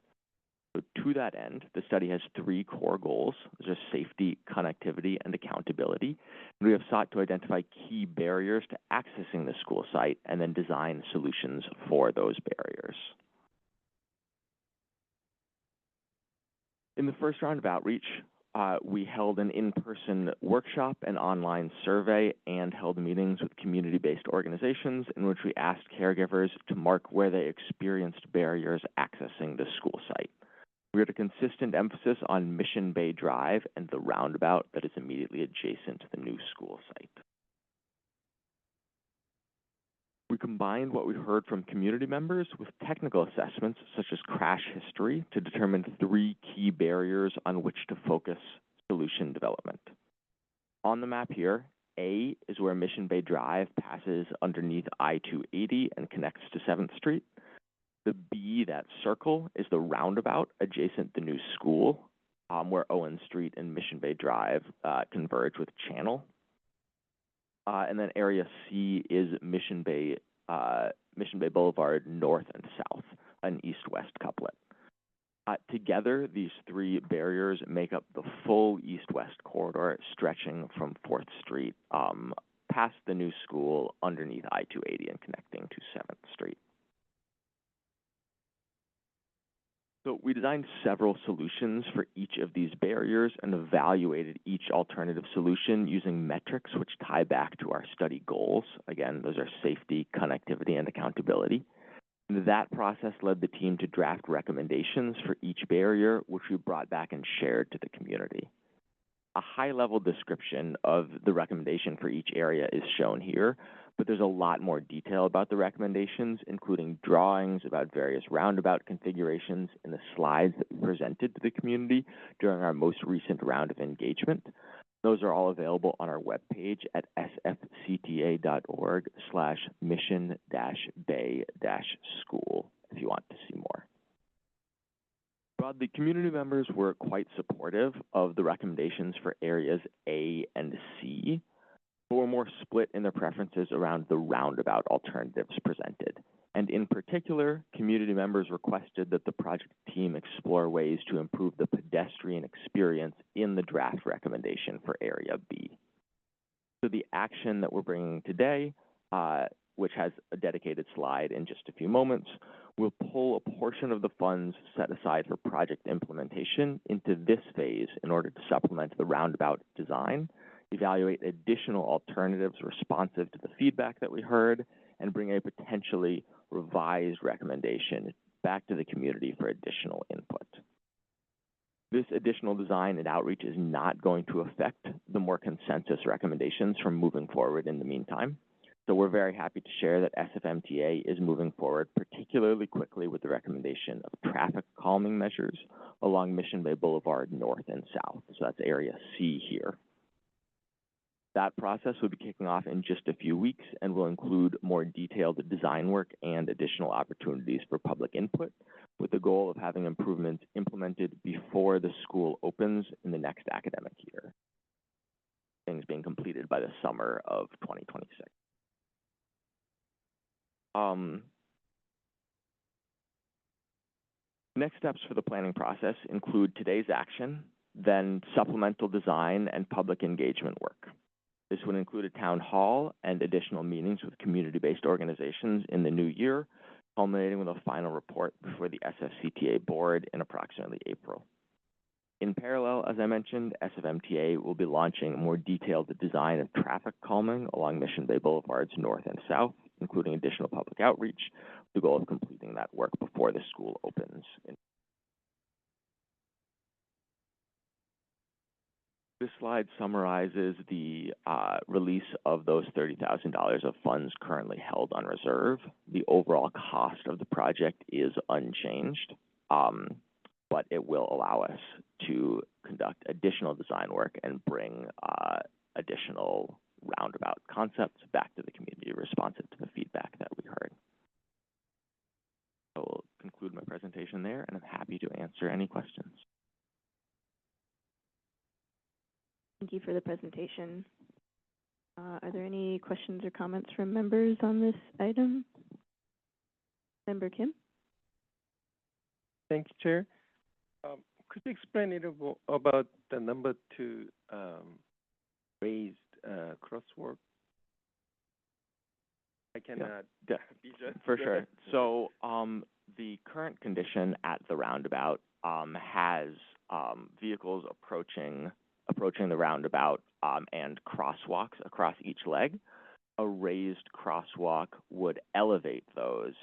So to that end, the study has 3 core goals. Those are safety, connectivity, and accountability. And we have sought to identify key barriers to accessing the school site and then design solutions for those barriers. In the first round of outreach, we held an in-person workshop, an online survey, and held meetings with community-based organizations in which we asked caregivers to mark where they experienced barriers accessing the school site. We had a consistent emphasis on Mission Bay Drive and the roundabout that is immediately adjacent to the new school site. We combined what we heard from community members with technical assessments such as crash history to determine 3 key barriers on which to focus solution development. On the map here, A is where Mission Bay Drive passes underneath I-280 and connects to 7th Street. The B, that circle, is the roundabout adjacent the new school, where Owen Street and Mission Bay Drive converge with Channel. And then area C is Mission Bay Boulevard North and South, an east-west couplet. Together, these 3 barriers make up the full east-west corridor stretching from 4th Street past the new school underneath I-280 and connecting to 7th Street. So we designed several solutions for each of these barriers and evaluated each alternative solution using metrics which tie back to our study goals. Again, those are safety, connectivity, and accountability. And that process led the team to draft recommendations for each barrier, which we brought back and shared to the community. A high-level description of the recommendation for each area is shown here, but there's a lot more detail about the recommendations, including drawings about various roundabout configurations in the slides that we presented to the community during our most recent round of engagement. Those are all available on our webpage at sfcta.org/mission-bay-school if you want to see more. Broadly, community members were quite supportive of the recommendations for areas A and C, but were more split in their preferences around the roundabout alternatives presented. And in particular, community members requested that the project team explore ways to improve the pedestrian experience in the draft recommendation for Area B. So the action that we're bringing today, which has a dedicated slide in just a few moments, will pull a portion of the funds set aside for project implementation into this phase in order to supplement the roundabout design, evaluate additional alternatives responsive to the feedback that we heard, and bring a potentially revised recommendation back to the community for additional input. This additional design and outreach is not going to affect the more consensus recommendations from moving forward in the meantime. So we're very happy to share that SFMTA is moving forward particularly quickly with the recommendation of traffic calming measures along Mission Bay Boulevard North and South. So that's Area C here. That process will be kicking off in just a few weeks and will include more detailed design work and additional opportunities for public input, with the goal of having improvements implemented before the school opens in the next academic year. Things being completed by the summer of 2026. Next steps for the planning process include today's action, then supplemental design and public engagement work. This would include a town hall and additional meetings with community-based organizations in the new year, culminating with a final report before the SFCTA board in approximately April. In parallel, as I mentioned, SFMTA will be launching a more detailed design of traffic calming along Mission Bay Boulevards North and South, including additional public outreach, with the goal of completing that work before the school opens. This slide summarizes the release of those $30,000 of funds currently held on reserve. The overall cost of the project is unchanged, but it will allow us to conduct additional design work and bring additional roundabout concept back to the community responsive to the feedback that we heard. I will conclude my presentation there, and I'm happy to answer any questions. Thank you for the presentation. Are there any questions or comments from members on this item? Member Kim? Thank you, Chair. Could you explain a little about the number 2 raised crosswalk? I cannot. Yeah, for sure. So the current condition at the roundabout has vehicles approaching the roundabout and crosswalks across each leg. A raised crosswalk would elevate those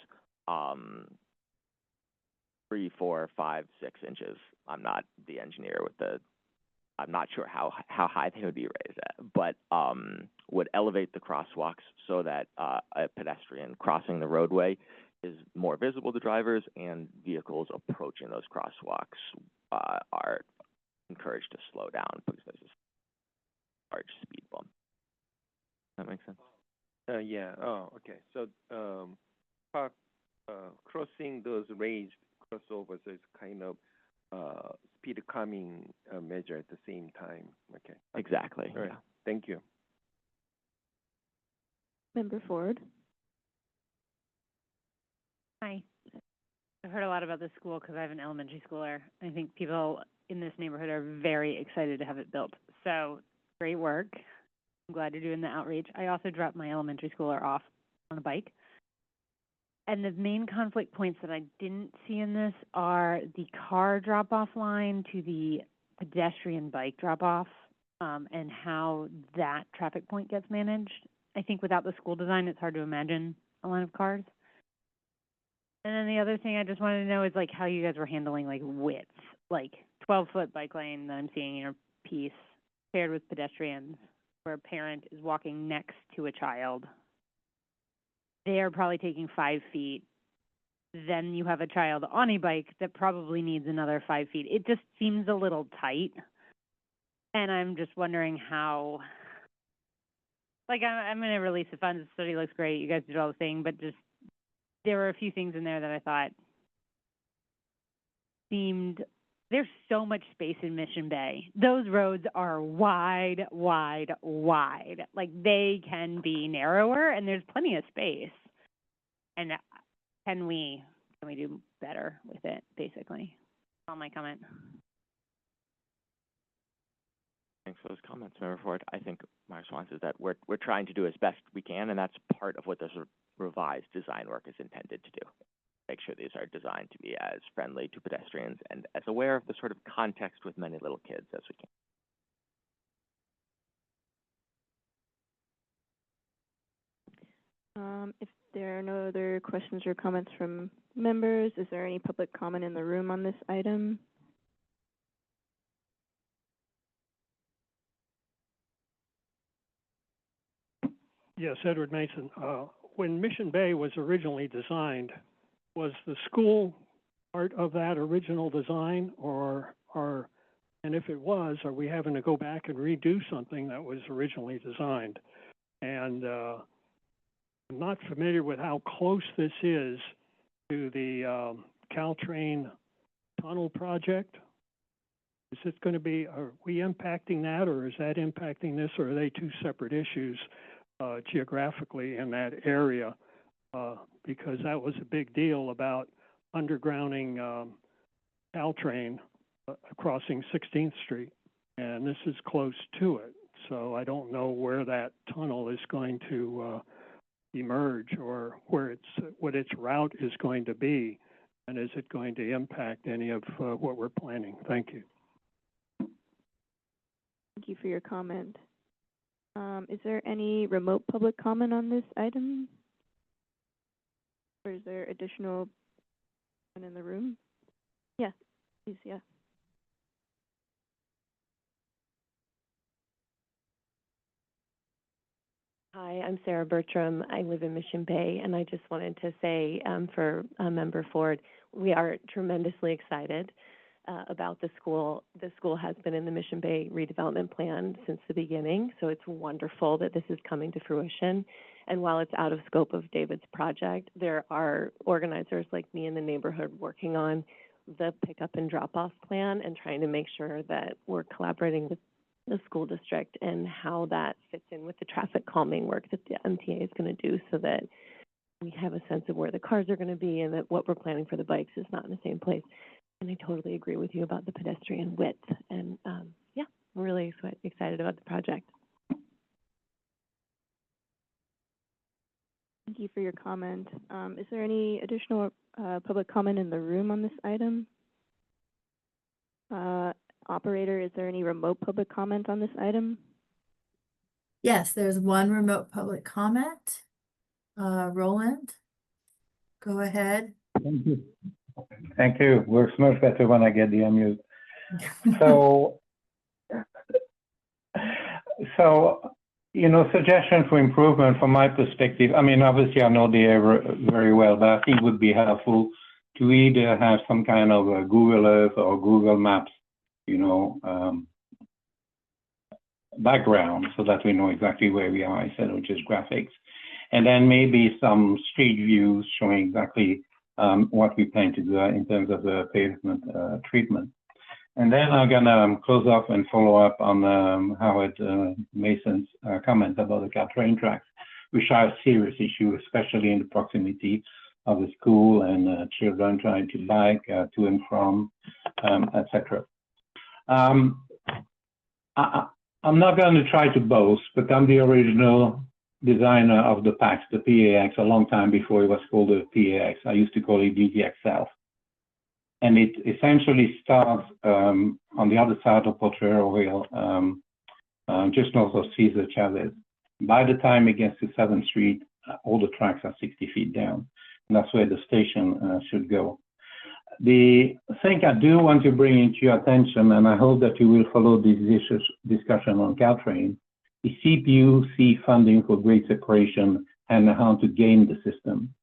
3, 4, 5, 6 inches. I'm not the engineer I'm not sure how high they would be raised at, but would elevate the crosswalks so that a pedestrian crossing the roadway is more visible to drivers, and vehicles approaching those crosswalks are encouraged to slow down because there's this large speed bump. Does that make sense? Yeah. Oh, okay. So crossing those raised crossovers is kind of speed calming measure at the same time. Okay. Exactly. All right. Yeah. Thank you. Member Ford? Hi. I've heard a lot about this school because I have an elementary schooler. I think people in this neighborhood are very excited to have it built. So, great work. I'm glad you're doing the outreach. I also dropped my elementary schooler off on a bike. And the main conflict points that I didn't see in this are the car drop-off line to the pedestrian bike drop-off, and how that traffic point gets managed. I think without the school design, it's hard to imagine a line of cars. And then the other thing I just wanted to know is like how you guys were handling like width, like 12-foot bike lane that I'm seeing in your piece paired with pedestrians where a parent is walking next to a child. They are probably taking 5 feet. Then you have a child on a bike that probably needs another 5 feet. It just seems a little tight. And I'm just wondering how, like I'm going to release the funds. The study looks great. You guys did all the thing, but just there were a few things in there that I thought seemed, there's so much space in Mission Bay. Those roads are wide, wide, wide. Like they can be narrower and there's plenty of space. And can we do better with it, basically? That's all my comment. Thanks for those comments, Member Ford. I think my response is that we're trying to do as best we can, and that's part of what this revised design work is intended to do. Make sure these are designed to be as friendly to pedestrians and as aware of the sort of context with many little kids as we can. If there are no other questions or comments from members, is there any public comment in the room on this item? Yes, Edward Mason. When Mission Bay was originally designed, was the school part of that original design, and if it was, are we having to go back and redo something that was originally designed? And I'm not familiar with how close this is to the Caltrain tunnel project. Is it going to be, are we impacting that, or is that impacting this, or are they two separate issues geographically in that area? Because that was a big deal about undergrounding Caltrain crossing 16th Street, and this is close to it. So I don't know where that tunnel is going to emerge, or where what its route is going to be, and is it going to impact any of what we're planning? Thank you. Thank you for your comment. Is there any remote public comment on this item? Or is there additional in the room? Yeah, please, yeah. Hi, I'm Sarah Bertram. I live in Mission Bay, and I just wanted to say for Member Ford, we are tremendously excited about the school. The school has been in the Mission Bay redevelopment plan since the beginning, so it's wonderful that this is coming to fruition. And while it's out of scope of David's project, there are organizers like me in the neighborhood working on the pickup and drop-off plan and trying to make sure that we're collaborating with the school district and how that fits in with the traffic calming work that the MTA is going to do, so that we have a sense of where the cars are going to be and that what we're planning for the bikes is not in the same place. And I totally agree with you about the pedestrian width. And yeah, I'm really excited about the project. Thank you for your comment. Is there any additional public comment in the room on this item? Operator, is there any remote public comment on this item? Yes, there's one remote public comment. Roland, go ahead. Thank you. Thank you. Works much better when I get the unmute. So, you know, suggestion for improvement from my perspective. I mean, obviously I know the area very well, but I think it would be helpful to either have some kind of a Google Earth or Google Maps, you know, background so that we know exactly where we are instead of just graphics. And then maybe some street views showing exactly what we plan to do in terms of the pavement treatment. And then I'm gonna close off and follow up on Howard Mason's comment about the Caltrain tracks, which are a serious issue, especially in the proximity of the school and children trying to bike to and from, etc. I'm not going to try to boast, but I'm the original designer of the PAX, the PAX, a long time before it was called the PAX. I used to call it DTXL. And it essentially starts on the other side of Potrero Hill, just north of Cesar Chavez. By the time it gets to 7th Street, all the tracks are 60 feet down. And that's where the station should go. The thing I do want to bring into your attention, and I hope that you will follow this discussion on Caltrain, is CPUC funding for grade separation and how to game the system.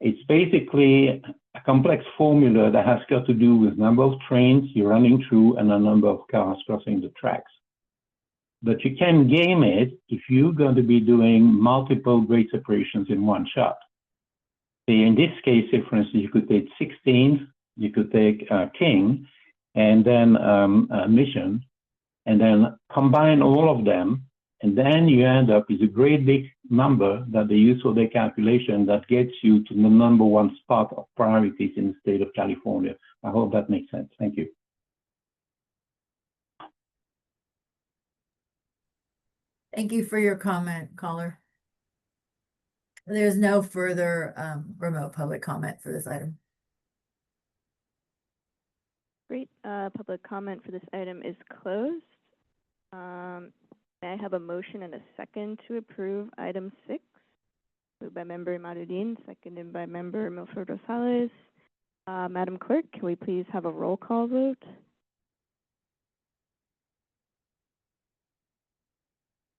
It's basically a complex formula that has got to do with number of trains you're running through and a number of cars crossing the tracks. But you can game it if you're going to be doing multiple grade separations in one shot. In this case, for instance, you could take 16th, you could take King, and then Mission, and then combine all of them, and then you end up with a great big number that they use for their calculation that gets you to the #1 spot of priorities in the state of California. I hope that makes sense. Thank you. Thank you for your comment, caller. There's no further remote public comment for this item. Great. Public comment for this item is closed. May I have a motion and a second to approve item 6? Moved by member Maruddin, seconded by member Milford Rosales. Madam Clerk, can we please have a roll call vote?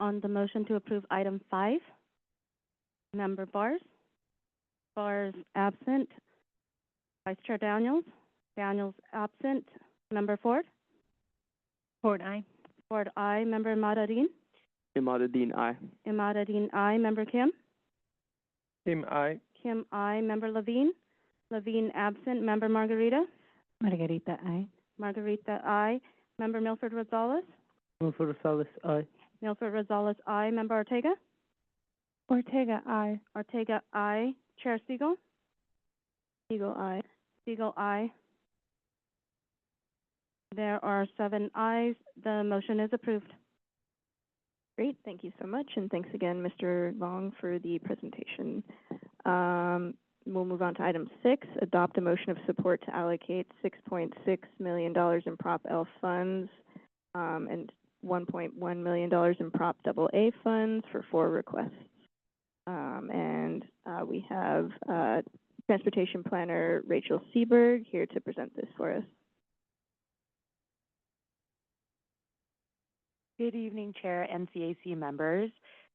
On the motion to approve item 5, member Bars. Bars absent. Vice Chair Daniels. Daniels absent. Member Ford. Ford, aye. Ford, aye. Member Maruddin. Imaduddin, aye. Imaduddin, aye. Member Kim. Kim, aye. Kim, aye. Member Levine. Levine absent. Member Margarita. Margarita, aye. Margarita, aye. Member Milford Rosales. Milford Rosales, aye. Milford Rosales, aye. Member Ortega. Ortega, aye. Ortega, aye. Chair Siegel. Siegel, aye. Siegel, aye. There are 7 ayes. The motion is approved. Great, thank you so much, and thanks again, Mr. Long, for the presentation. We'll move on to item 6, adopt a motion of support to allocate $6.6 million in Prop L funds and $1.1 million in Prop AA funds for 4 requests. We have Transportation Planner Rachel Seberg here to present this for us. Good evening, Chair and CAC members.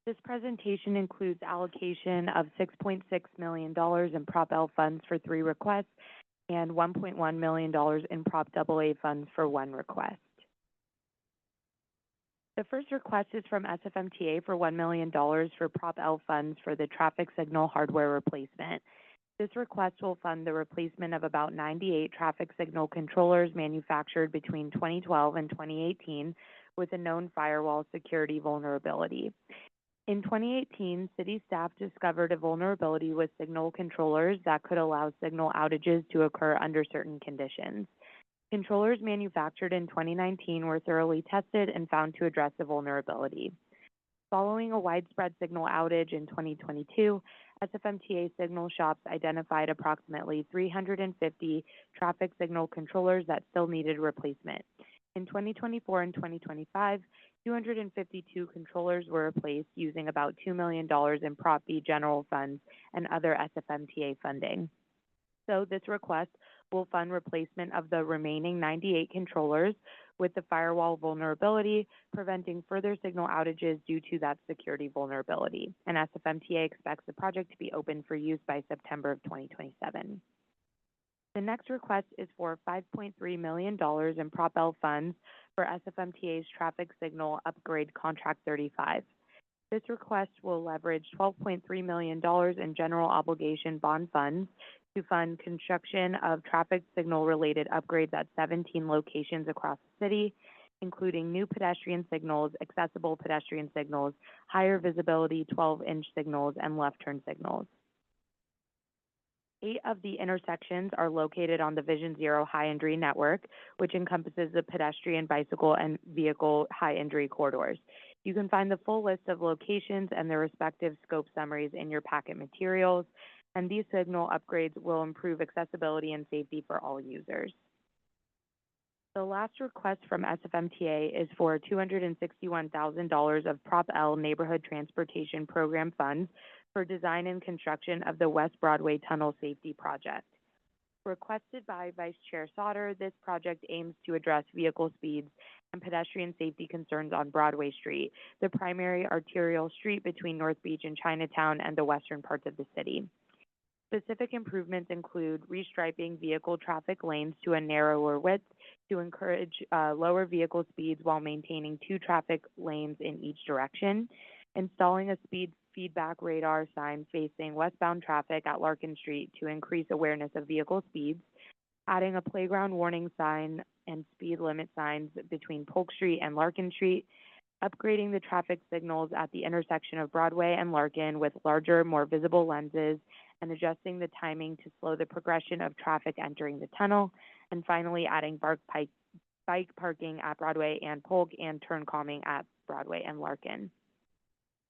This presentation includes allocation of $6.6 million in Prop L funds for 3 requests and $1.1 million in Prop AA funds for one request. The first request is from SFMTA for $1 million for Prop L funds for the traffic signal hardware replacement. This request will fund the replacement of about 98 traffic signal controllers manufactured between 2012 and 2018 with a known firewall security vulnerability. In 2018, city staff discovered a vulnerability with signal controllers that could allow signal outages to occur under certain conditions. Controllers manufactured in 2019 were thoroughly tested and found to address the vulnerability. Following a widespread signal outage in 2022, SFMTA signal shops identified approximately 350 traffic signal controllers that still needed replacement. In 2024 and 2025, 252 controllers were replaced using about $2 million in Prop B general funds and other SFMTA funding. So this request will fund replacement of the remaining 98 controllers with the firewall vulnerability, preventing further signal outages due to that security vulnerability. And SFMTA expects the project to be open for use by September of 2027. The next request is for $5.3 million in Prop L funds for SFMTA's traffic signal upgrade contract 35. This request will leverage $12.3 million in general obligation bond funds to fund construction of traffic signal-related upgrades at 17 locations across the city, including new pedestrian signals, accessible pedestrian signals, higher visibility 12-inch signals, and left turn signals. 8 of the intersections are located on the Vision Zero high-injury network, which encompasses the pedestrian, bicycle, and vehicle high-injury corridors. You can find the full list of locations and their respective scope summaries in your packet materials, and these signal upgrades will improve accessibility and safety for all users. The last request from SFMTA is for $261,000 of Prop L Neighborhood Transportation Program funds for design and construction of the West Broadway Tunnel Safety Project. Requested by Vice Chair Sauter, this project aims to address vehicle speeds and pedestrian safety concerns on Broadway Street, the primary arterial street between North Beach and Chinatown and the western parts of the city. Specific improvements include restriping vehicle traffic lanes to a narrower width to encourage lower vehicle speeds while maintaining 2 traffic lanes in each direction, installing a speed feedback radar sign facing westbound traffic at Larkin Street to increase awareness of vehicle speeds, adding a playground warning sign and speed limit signs between Polk Street and Larkin Street, upgrading the traffic signals at the intersection of Broadway and Larkin with larger, more visible lenses, and adjusting the timing to slow the progression of traffic entering the tunnel, and finally adding bike parking at Broadway and Polk and turn calming at Broadway and Larkin.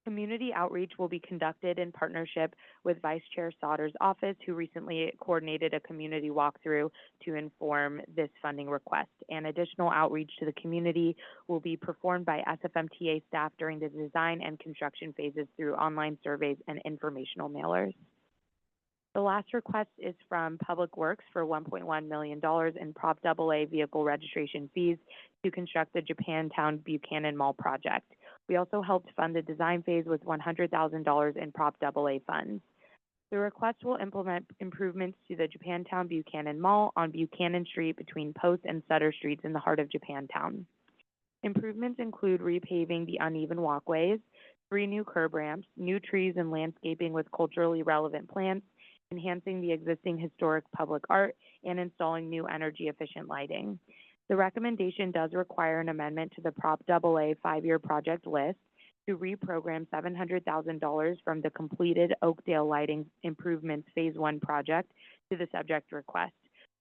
Community outreach will be conducted in partnership with Vice Chair Sauter's office, who recently coordinated a community walkthrough to inform this funding request. And additional outreach to the community will be performed by SFMTA staff during the design and construction phases through online surveys and informational mailers. The last request is from Public Works for $1.1 million in Prop AA vehicle registration fees to construct the Japantown Buchanan Mall project. We also helped fund the design phase with $100,000 in Prop AA funds. The request will implement improvements to the Japantown Buchanan Mall on Buchanan Street between Post and Sutter Streets in the heart of Japantown. Improvements include repaving the uneven walkways, 3 new curb ramps, new trees and landscaping with culturally relevant plants, enhancing the existing historic public art, and installing new energy-efficient lighting. The recommendation does require an amendment to the Prop AA 5-year project list to reprogram $700,000 from the completed Oakdale Lighting Improvements Phase 1 project to the subject request,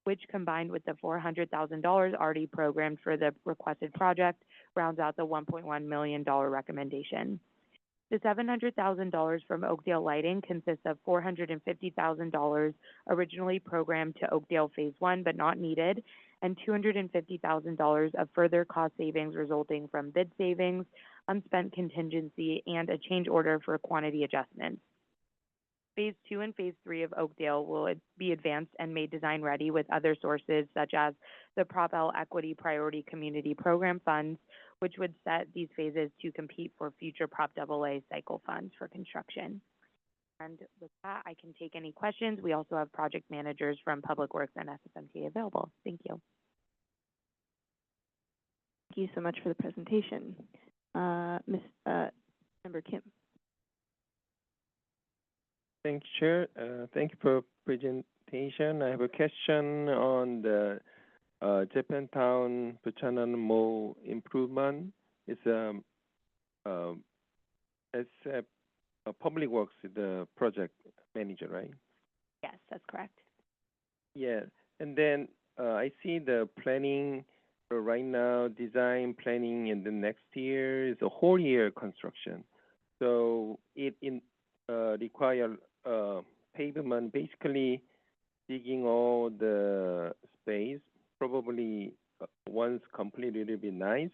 which combined with the $400,000 already programmed for the requested project rounds out the $1.1 million recommendation. The $700,000 from Oakdale Lighting consists of $450,000 originally programmed to Oakdale Phase 1 but not needed, and $250,000 of further cost savings resulting from bid savings, unspent contingency, and a change order for quantity adjustments. Phase 2 and Phase 3 of Oakdale will be advanced and made design ready with other sources such as the Prop L Equity Priority Community Program funds, which would set these phases to compete for future Prop AA cycle funds for construction. And with that, I can take any questions. We also have project managers from Public Works and SFMTA available. Thank you. Thank you so much for the presentation. Member Kim. Thank you, Chair. Thank you for presentation. I have a question on the Japantown Buchanan Mall improvement. It's SF Public Works, the project manager, right? Yes, that's correct. Yeah, and then I see the planning right now, design planning, and the next year is a whole year construction. So it require pavement, basically digging all the space. Probably once completed, it'll be nice.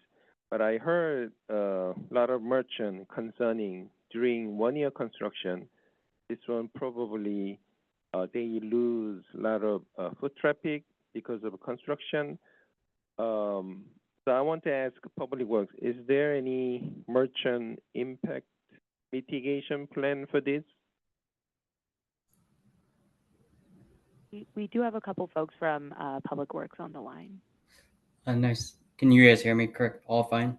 But I heard a lot of merchant concerning during 1 year construction. This one probably they lose a lot of foot traffic because of construction. So I want to ask Public Works, is there any merchant impact mitigation plan for this? We do have a couple folks from Public Works on the line. Nice. Can you guys hear me correct? All fine?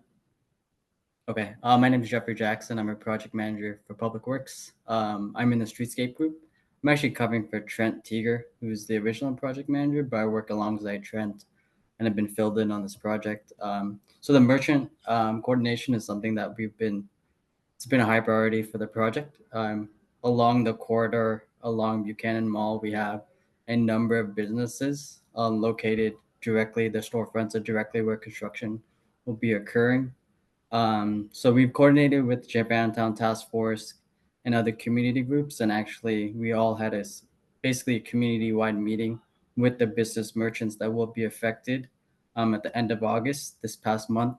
Okay. My name is Jeffrey Jackson. I'm a project manager for Public Works. I'm in the Streetscape group. I'm actually covering for Trent Teeger, who's the original project manager, but I work alongside Trent and have been filled in on this project. So the merchant coordination is something that it's been a high priority for the project. Along the corridor, along Buchanan Mall, we have a number of businesses located directly, the storefronts are directly where construction will be occurring. So we've coordinated with Japantown Task Force and other community groups, and actually we all had basically a community-wide meeting with the business merchants that will be affected at the end of August this past month.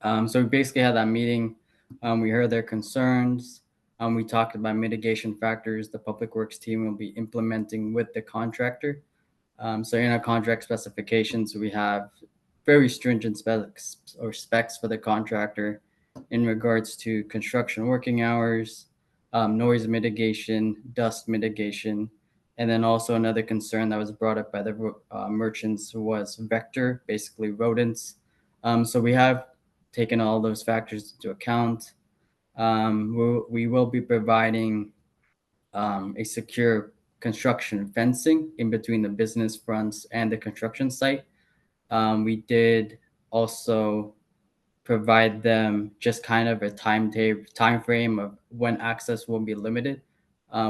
So we basically had that meeting. We heard their concerns. We talked about mitigation factors the Public Works team will be implementing with the contractor. So in our contract specifications, we have very stringent specs for the contractor in regards to construction working hours, noise mitigation, dust mitigation, and then also another concern that was brought up by the merchants was vector, basically rodents. So we have taken all those factors into account. We will be providing a secure construction fencing in between the business fronts and the construction site. We did also provide them just kind of a time frame of when access will be limited.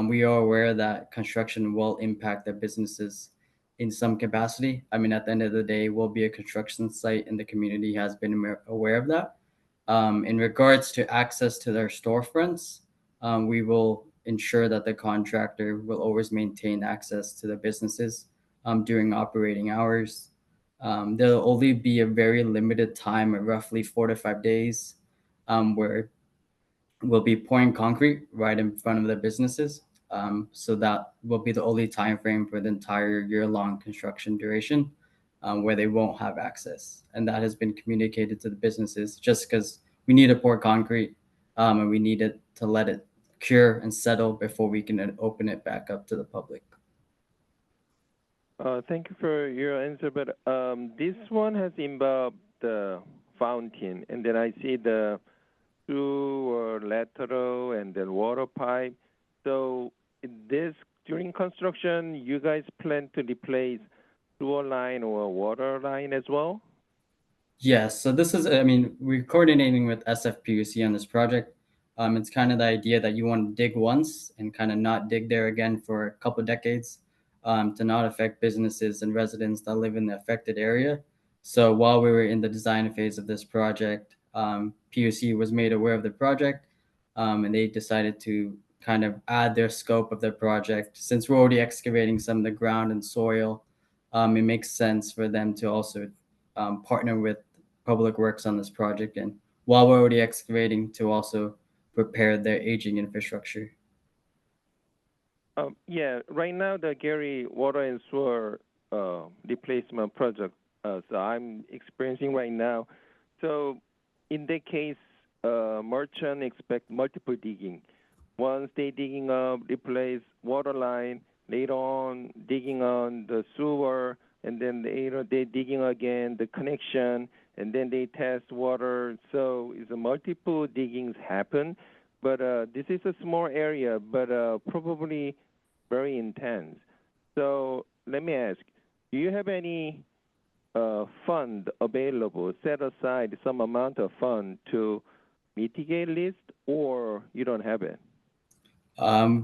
We are aware that construction will impact their businesses in some capacity. I mean, at the end of the day, will be a construction site, and the community has been aware of that. In regards to access to their storefronts, we will ensure that the contractor will always maintain access to the businesses during operating hours. There'll only be a very limited time of roughly 4 to 5 days where we'll be pouring concrete right in front of the businesses. So that will be the only time frame for the entire year-long construction duration where they won't have access. And that has been communicated to the businesses just because we need to pour concrete and we need it to let it cure and settle before we can open it back up to the public. Thank you for your answer, but this one has involved the fountain, and then I see the through lateral and then water pipe. So this during construction, you guys plan to replace sewer line or water line as well? Yes, so this is, I mean, we're coordinating with SFPUC on this project. It's kind of the idea that you want to dig once and kind of not dig there again for a couple of decades to not affect businesses and residents that live in the affected area. So while we were in the design phase of this project, PUC was made aware of the project and they decided to kind of add their scope of the project. Since we're already excavating some of the ground and soil, it makes sense for them to also partner with Public Works on this project, and while we're already excavating, to also repair their aging infrastructure. Yeah, right now the Gary water and sewer replacement project, so I'm experiencing right now. So in that case, merchant expect multiple digging Once they digging up, replace water line, later on digging on the sewer, and then later they digging again the connection, and then they test water. So it's a multiple diggings happen, but this is a small area, but probably very intense. So let me ask, do you have any fund available, set aside some amount of fund to mitigate risk, or you don't have it?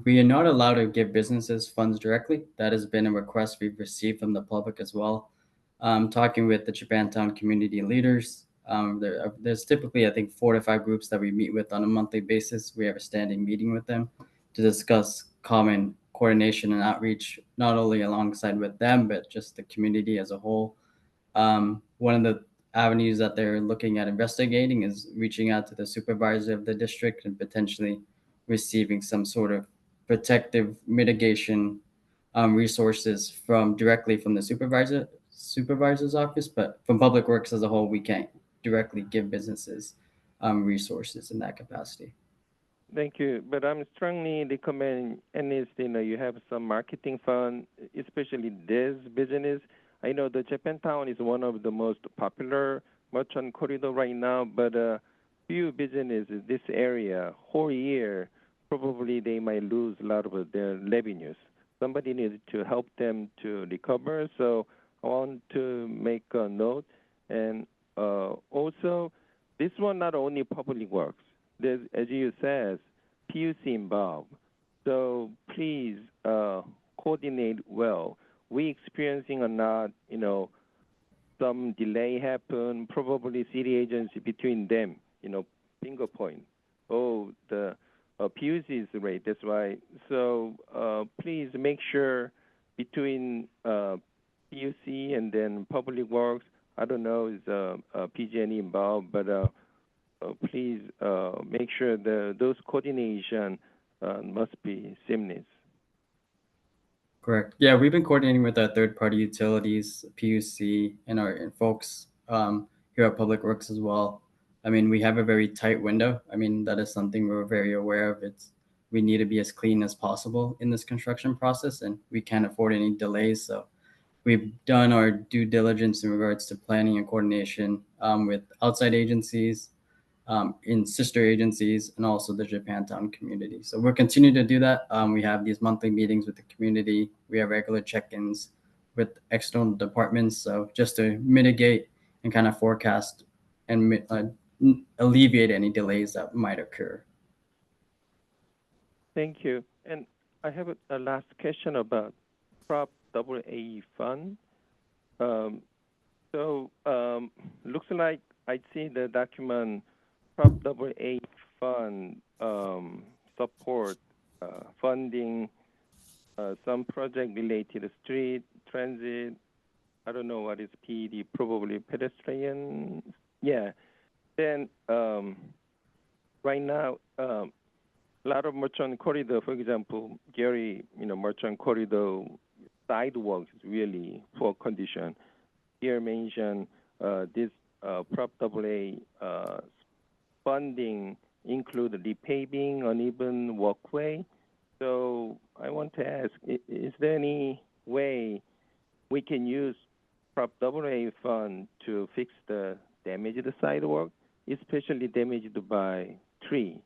We are not allowed to give businesses funds directly. That has been a request we've received from the public as well. Talking with the Japantown community leaders, there's typically, I think, 4 to 5 groups that we meet with on a monthly basis. We have a standing meeting with them to discuss common coordination and outreach, not only alongside with them, but just the community as a whole. One of the avenues that they're looking at investigating is reaching out to the supervisor of the district and potentially receiving some sort of protective mitigation resources directly from the supervisor's office. But from Public Works as a whole, we can't directly give businesses resources in that capacity. Thank you, but I'm strongly recommend, and is, you have some marketing fund, especially this business. I know the Japantown is one of the most popular merchant corridor right now, but few businesses this area whole year probably they might lose a lot of their revenues. Somebody needs to help them to recover. So I want to make a note, and also this one not only public works. There's, as you said, PUC involved. So please coordinate well. We experiencing a lot, some delay happen, probably city agency between them, finger point. Oh, the PUC is right, that's why. So please make sure between PUC and then public works, I don't know, is PG&E involved, but please make sure those coordination must be seamless. Correct. Yeah, we've been coordinating with our third-party utilities, PUC, and our folks here at Public Works as well. I mean, we have a very tight window. I mean, that is something we're very aware of. We need to be as clean as possible in this construction process, and we can't afford any delays. So we've done our due diligence in regards to planning and coordination with outside agencies, in sister agencies, and also the Japantown community. So we're continuing to do that. We have these monthly meetings with the community. We have regular check-ins with external departments. So just to mitigate and kind of forecast and alleviate any delays that might occur. Thank you. And I have a last question about Prop AA fund. Looks like I see the document Prop AA fund support funding some project related to street, transit. I don't know what is PD, probably pedestrian. Yeah. Then right now, a lot of merchant corridor, for example, Gary, merchant corridor sidewalks is really poor condition. Here mentioned this Prop AA funding include repaving, uneven walkway. So I want to ask, is there any way we can use Prop AA fund to fix the damaged sidewalk, especially damaged by tree?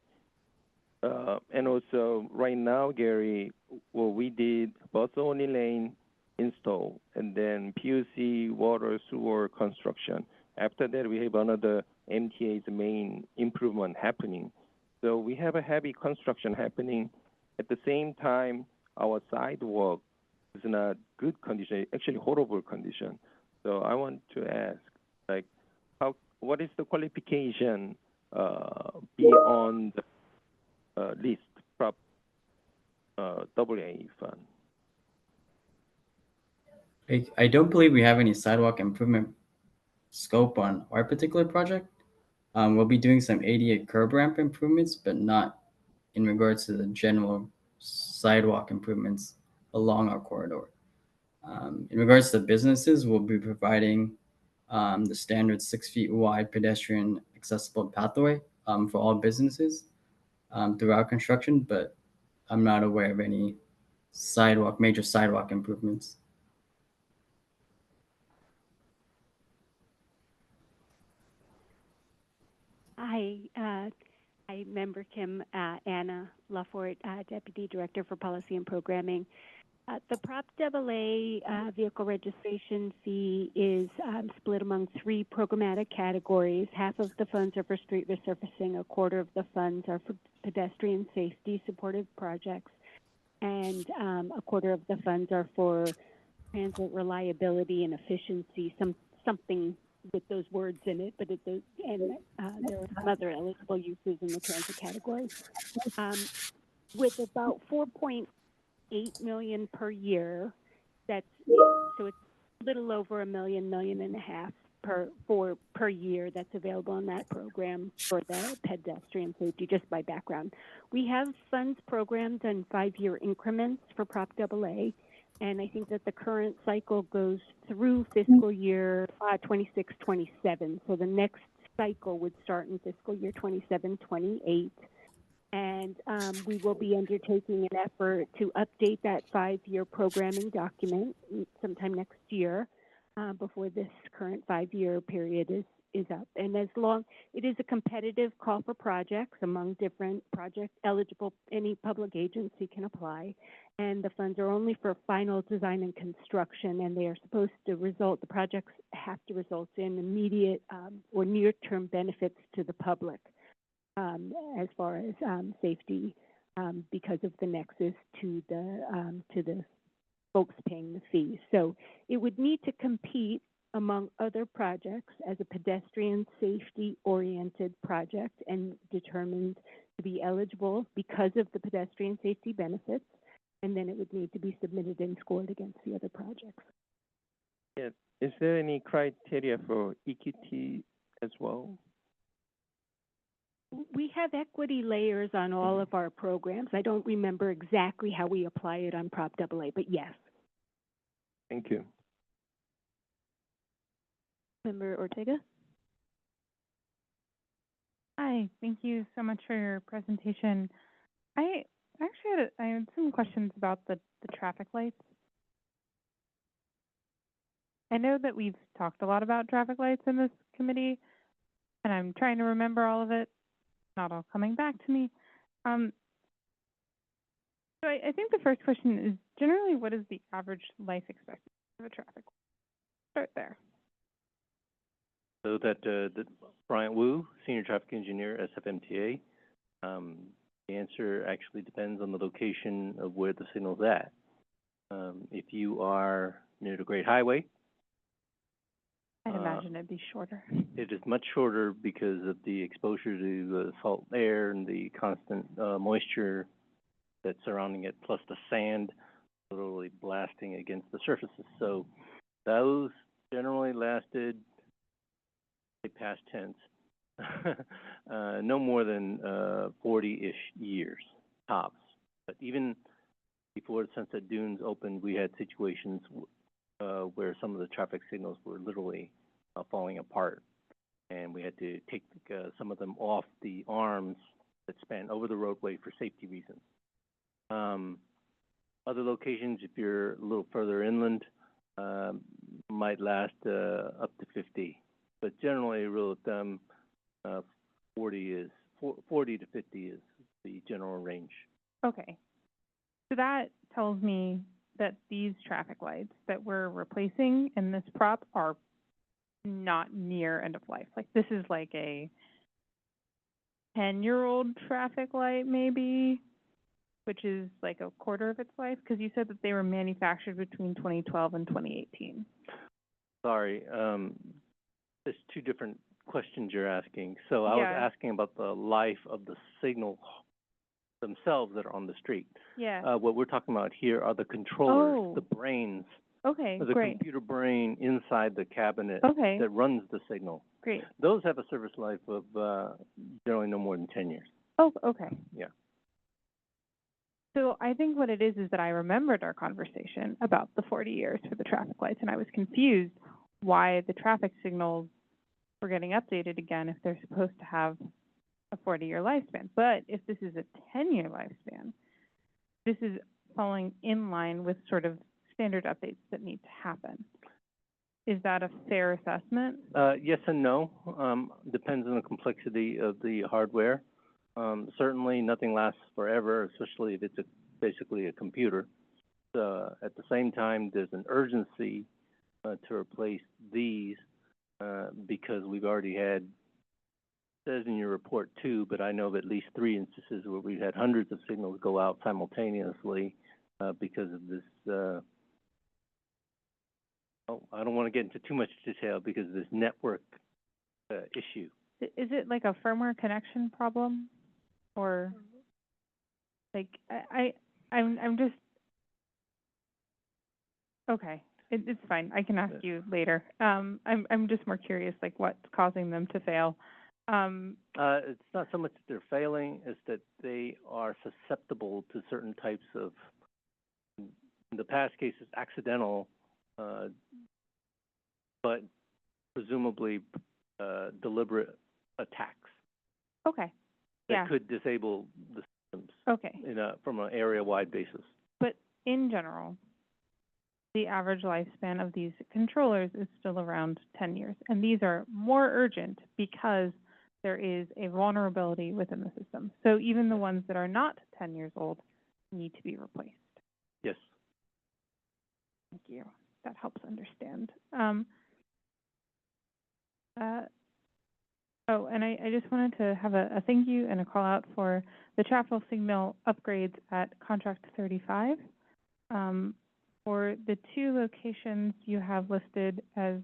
And also, right now, Gary, we did bus-only lane install, and then PUC water sewer construction. After that, we have another MTA's main improvement happening. So we have a heavy construction happening. At the same time, our sidewalk is not good condition, actually horrible condition. So I want to ask, what is the qualification beyond list Prop AA fund? I don't believe we have any sidewalk improvement scope on our particular project. We'll be doing some ADA curb ramp improvements, but not in regards to the general sidewalk improvements along our corridor. In regards to businesses, we'll be providing the standard 6 feet wide pedestrian accessible pathway for all businesses throughout construction. But I'm not aware of any major sidewalk improvements. Hi, Member Kim, Anna Lafort, Deputy Director for Policy and Programming. The Prop AA vehicle registration fee is split among 3 programmatic categories. Half of the funds are for street resurfacing, a quarter of the funds are for pedestrian safety supportive projects, and a quarter of the funds are for transit reliability and efficiency, something with those words in it, but there are some other eligible uses in the transit category. With about 4.8 million per year, so it's a little over $1.5 million per year that's available in that program for the pedestrian safety, just by background. We have funds programmed in 5-year increments for Prop AA. And I think that the current cycle goes through fiscal year 26-27. So the next cycle would start in fiscal year 27-28. And we will be undertaking an effort to update that 5-year programming document sometime next year before this current 5-year period is up. And it is a competitive call for projects among different project eligible, any public agency can apply. And the funds are only for final design and construction, and they are supposed to the projects have to result in immediate or near-term benefits to the public as far as safety because of the nexus to the folks paying the fees. So it would need to compete among other projects as a pedestrian safety-oriented project and determined to be eligible because of the pedestrian safety benefits, and then it would need to be submitted and scored against the other projects. Yeah. Is there any criteria for equity as well? We have equity layers on all of our programs. I don't remember exactly how we apply it on Prop AA, but yes. Thank you. Member Ortega? Hi, thank you so much for your presentation. I had some questions about the traffic lights. I know that we've talked a lot about traffic lights in this committee, and I'm trying to remember all of it. Not all coming back to me. So I think the first question is generally what is the average life expectancy of a traffic light? Start there. So that Bryant Wu, Senior Traffic Engineer, SFMTA. The answer actually depends on the location of where the signal's at. If you are near the Great Highway, I'd imagine it'd be shorter. it is much shorter because of the exposure to the salt air and the constant moisture that's surrounding it, plus the sand literally blasting against the surfaces. So those generally lasted, past tense, no more than 40-ish years, tops. But even before the Sunset Dunes opened, we had situations where some of the traffic signals were literally falling apart. And we had to take some of them off the arms that span over the roadway for safety reasons. Other locations, if you're a little further inland, might last up to 50. But generally, rule of thumb, 40 to 50 is the general range. Okay. So that tells me that these traffic lights that we're replacing in this prop are not near end of life. Like this is like a 10-year-old traffic light maybe, which is like a quarter of its life, because you said that they were manufactured between 2012 and 2018. Sorry, there's two different questions you're asking. So I was asking about the life of the signal themselves that are on the street. Yeah. What we're talking about here are the controllers, the brains. Okay, the great. computer brain inside the cabinet that runs the signal. Great. Those have a service life of generally no more than 10 years. Oh, okay. Yeah. So I think what it is that I remembered our conversation about the 40 years for the traffic lights, and I was confused why the traffic signals were getting updated again if they're supposed to have a 40-year lifespan. But if this is a 10-year lifespan, this is falling in line with sort of standard updates that need to happen. Is that a fair assessment? Yes and no. Depends on the complexity of the hardware. Certainly, nothing lasts forever, especially if it's basically a computer. At the same time, there's an urgency to replace these because we've already had, it says in your report too, but I know of at least 3 instances where we've had hundreds of signals go out simultaneously because of this. I don't want to get into too much detail because of this network issue. Is it like a firmware connection problem, or like I'm just okay. It's fine. I can ask you later. I'm just more curious, like what's causing them to fail. It's not so much that they're failing; it's that they are susceptible to certain types of, in the past cases, accidental, but presumably deliberate attacks. Okay. That could disable the systems. Okay. From an area-wide basis. But in general, the average lifespan of these controllers is still around 10 years. And these are more urgent because there is a vulnerability within the system. So even the ones that are not 10 years old need to be replaced. Yes. Thank you. That helps understand. And I just wanted to have a thank you and a call out for the Chapel signal upgrades at Contract 35. For the 2 locations you have listed as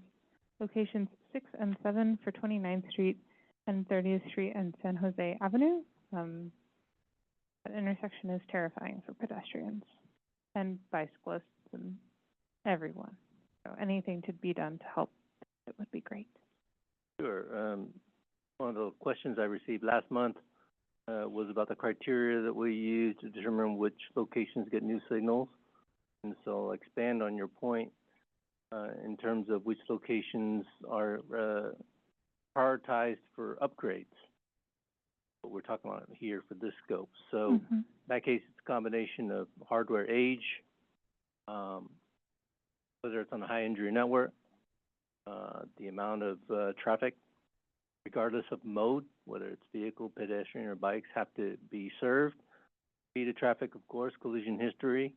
locations 6 and 7 for 29th Street and 30th Street and San Jose Avenue. That intersection is terrifying for pedestrians and bicyclists and everyone. So anything to be done to help, it would be great. Sure. One of the questions I received last month was about the criteria that we use to determine which locations get new signals. And so I'll expand on your point in terms of which locations are prioritized for upgrades. What we're talking about here for this scope. So in that case, it's a combination of hardware age, whether it's on a high injury network, the amount of traffic, regardless of mode, whether it's vehicle, pedestrian, or bikes, have to be served. Speed of traffic, of course, collision history.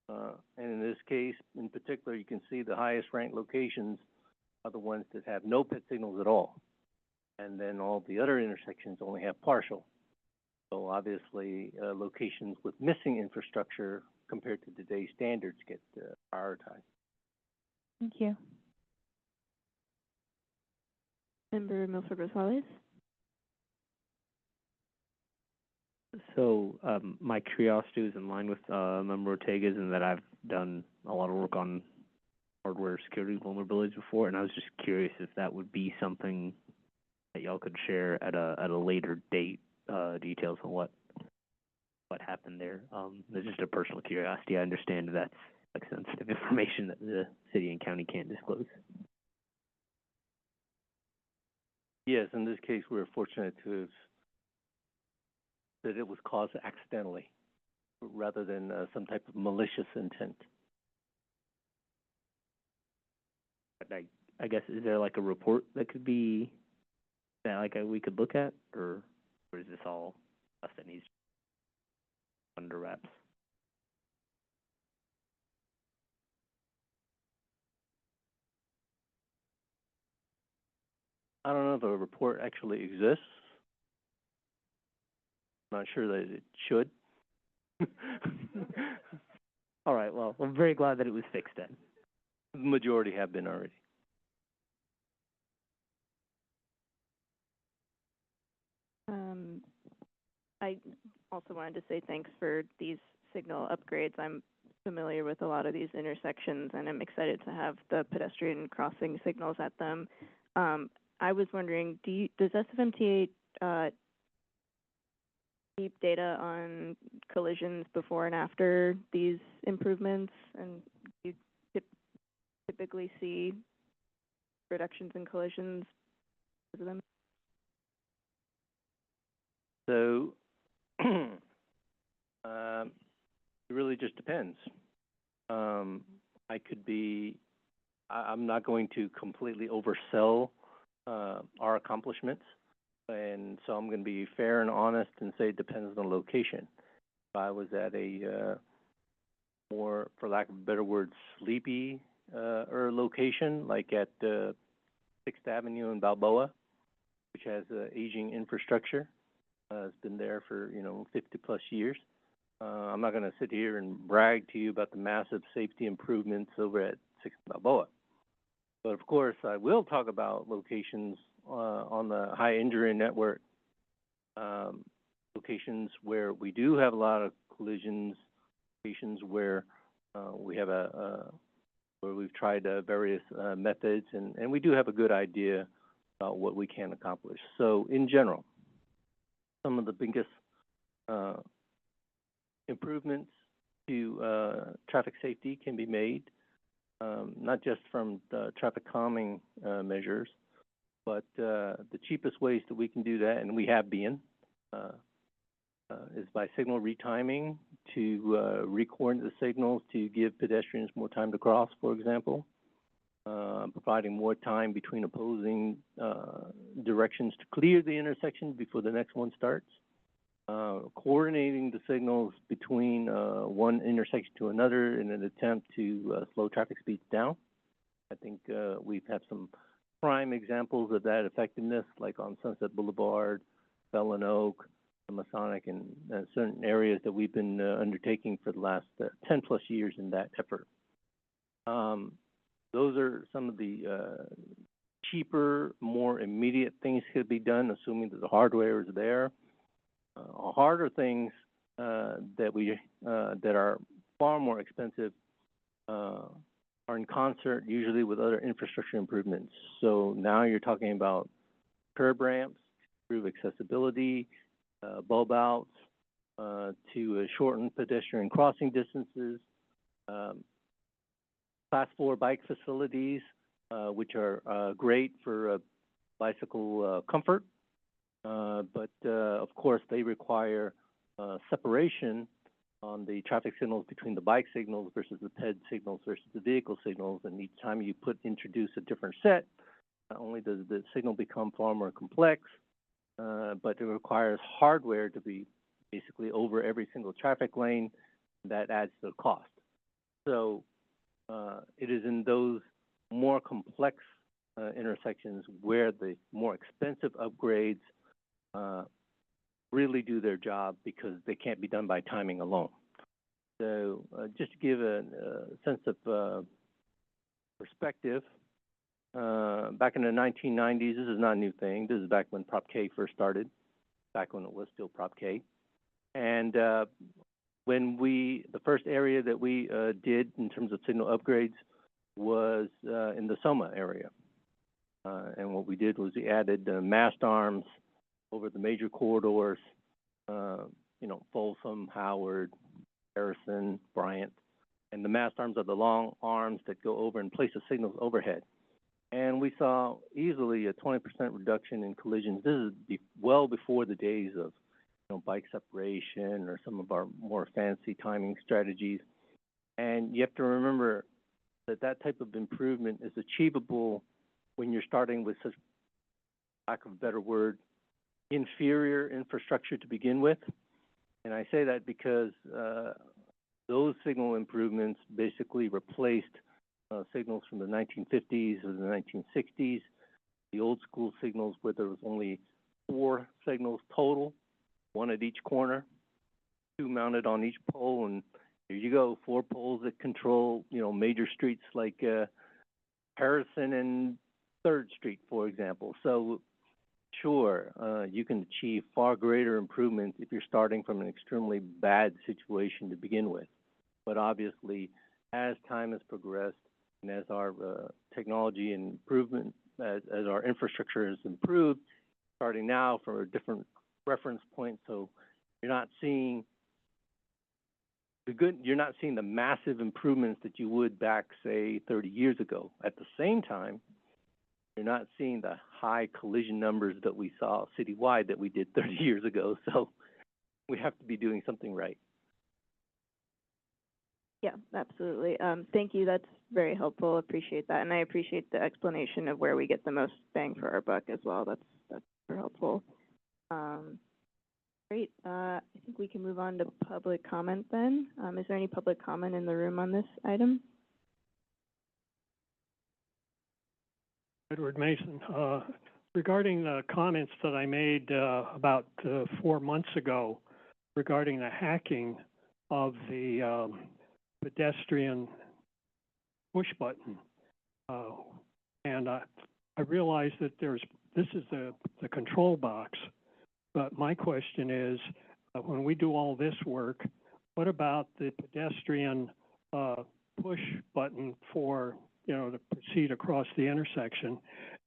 And in this case, in particular, you can see the highest ranked locations are the ones that have no pit signals at all. And then all the other intersections only have partial. So obviously, locations with missing infrastructure compared to today's standards get prioritized. Thank you. Member Milford Rosales. So my curiosity is in line with Member Ortega's in that I've done a lot of work on hardware security vulnerabilities before, and I was just curious if that would be something that y'all could share at a later date, details on what happened there. It's just a personal curiosity. I understand that's like sensitive information that the city and county can't disclose. Yes, in this case, we're fortunate to have that it was caused accidentally rather than some type of malicious intent. But I guess, is there like a report that could be, that we could look at, or is this all stuff that needs under wraps? I don't know if a report actually exists. I'm not sure that it should. All right, well, I'm very glad that it was fixed then. The majority have been already. I also wanted to say thanks for these signal upgrades. I'm familiar with a lot of these intersections, and I'm excited to have the pedestrian crossing signals at them. I was wondering, does SFMTA keep data on collisions before and after these improvements? And do you typically see reductions in collisions because of them? So It really just depends. I'm not going to completely oversell our accomplishments, and so I'm going to be fair and honest and say it depends on the location. If I was at a more, for lack of a better word, sleepy or location, like at 6th Avenue in Balboa, which has aging infrastructure, it's been there for 50 plus years. I'm not going to sit here and brag to you about the massive safety improvements over at 6th Balboa. But of course, I will talk about locations on the high injury network, locations where we do have a lot of collisions, locations where we have where we've tried various methods, and we do have a good idea about what we can accomplish. So in general, some of the biggest improvements to traffic safety can be made, not just from the traffic calming measures, but the cheapest ways that we can do that, and we have been, is by signal retiming to re-coordinate the signals to give pedestrians more time to cross, for example, providing more time between opposing directions to clear the intersection before the next one starts, coordinating the signals between one intersection to another in an attempt to slow traffic speeds down. I think we've had some prime examples of that effectiveness, like on Sunset Boulevard, Bell and Oak, Masonic, and certain areas that we've been undertaking for the last 10 plus years in that effort. Those are some of the cheaper, more immediate things that could be done, assuming that the hardware is there. Harder things that are far more expensive are in concert usually with other infrastructure improvements. So now you're talking about curb ramps, improve accessibility, bulb outs to shorten pedestrian crossing distances, Class 4 bike facilities, which are great for bicycle comfort, but of course they require separation on the traffic signals between the bike signals versus the ped signals versus the vehicle signals, and each time you introduce a different set, not only does the signal become far more complex, but it requires hardware to be basically over every single traffic lane. That adds to the cost. So it is in those more complex intersections where the more expensive upgrades really do their job, because they can't be done by timing alone. So just to give a sense of perspective, back in the 1990s, this is not a new thing. This is back when Prop K first started, back when it was still Prop K. And when the first area that we did in terms of signal upgrades was in the Soma area. And what we did was we added mast arms over the major corridors, Folsom, Howard, Harrison, Bryant, and the mast arms are the long arms that go over and place the signals overhead. And we saw easily a 20% reduction in collisions. This is well before the days of bike separation or some of our more fancy timing strategies. And you have to remember that that type of improvement is achievable when you're starting with such, lack of a better word, inferior infrastructure to begin with. And I say that because those signal improvements basically replaced signals from the 1950s or the 1960s, the old school signals where there was only 4 signals total, 1 at each corner, 2 mounted on each pole, and here you go, 4 poles that control, major streets like Harrison and 3rd Street, for example. So sure, you can achieve far greater improvements if you're starting from an extremely bad situation to begin with. But obviously, as time has progressed and as our technology and improvement, as our infrastructure has improved, starting now from a different reference point, so you're not seeing the massive improvements that you would back, say, 30 years ago. At the same time, you're not seeing the high collision numbers that we saw citywide that we did 30 years ago. So we have to be doing something right. Yeah, absolutely. Thank you. That's very helpful. Appreciate that. And I appreciate the explanation of where we get the most bang for our buck as well. That's super helpful. Great. I think we can move on to public comment then. Is there any public comment in the room on this item? Edward Mason. Regarding the comments that I made about 4 months ago regarding the hacking of the pedestrian push button, and I realize that this is the control box, but my question is, when we do all this work, what about the pedestrian push button for to proceed across the intersection,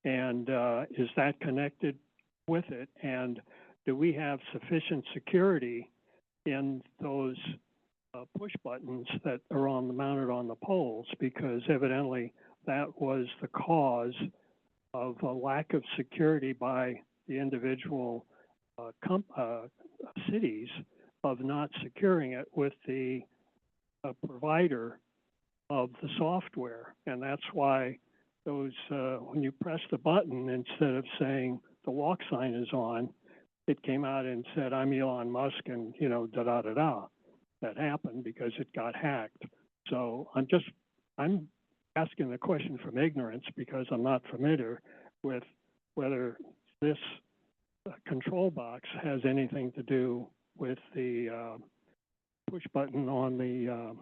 and is that connected with it? And do we have sufficient security in those push buttons that are mounted on the poles? Because evidently that was the cause of a lack of security by the individual cities of not securing it with the provider of the software. And that's why those, when you press the button, instead of saying the walk sign is on, it came out and said, I'm Elon Musk, and, da-da-da-da. That happened because it got hacked. So I'm asking the question from ignorance because I'm not familiar with whether this control box has anything to do with the push button on the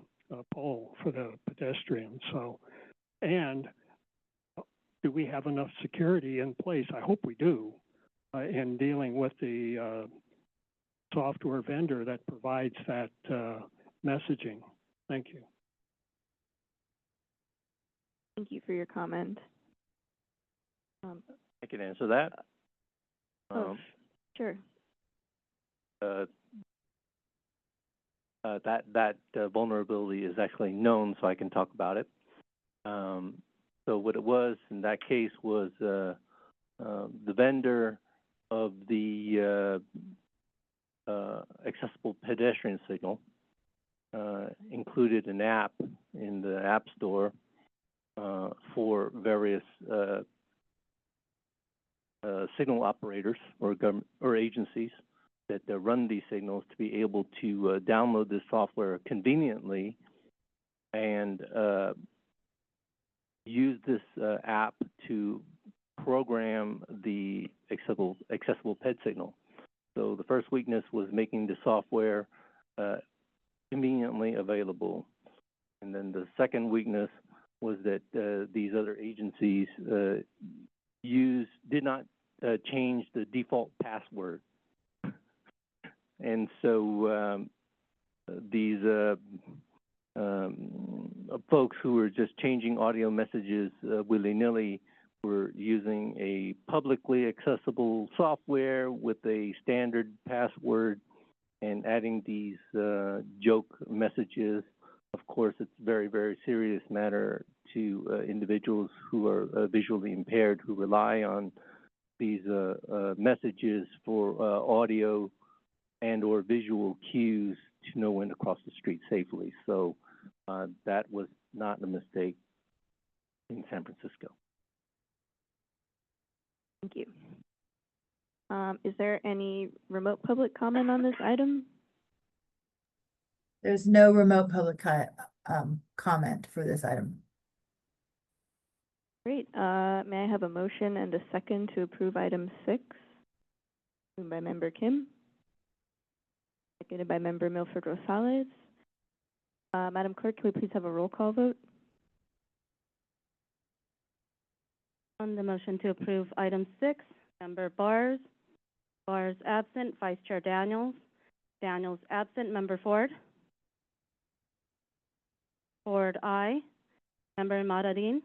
pole for the pedestrian. So, and do we have enough security in place? I hope we do, in dealing with the software vendor that provides that messaging. Thank you. Thank you for your comment. I can answer that. Sure. That vulnerability is actually known, so I can talk about it. So what it was in that case was the vendor of the accessible pedestrian signal included an app in the App Store for various signal operators or government or agencies that run these signals to be able to download this software conveniently and use this app to program the accessible ped signal. So the first weakness was making the software conveniently available. And then the second weakness was that these other agencies did not change the default password. And so these folks who were just changing audio messages willy-nilly were using a publicly accessible software with a standard password and adding these joke messages. Of course, it's a very, very serious matter to individuals who are visually impaired who rely on these messages for audio and or visual cues to know when to cross the street safely. So that was not a mistake in San Francisco. Thank you. Is there any remote public comment on this item? There's no remote public comment for this item. Great. May I have a motion and a second to approve item 6? Moved by Member Kim. Seconded by Member Milford Rosales. Madam Clerk, can we please have a roll call vote? On the motion to approve item 6, Member Bars. Bars absent. Vice Chair Daniels. Daniels absent. Member Ford. Ford, aye. Member Maradin.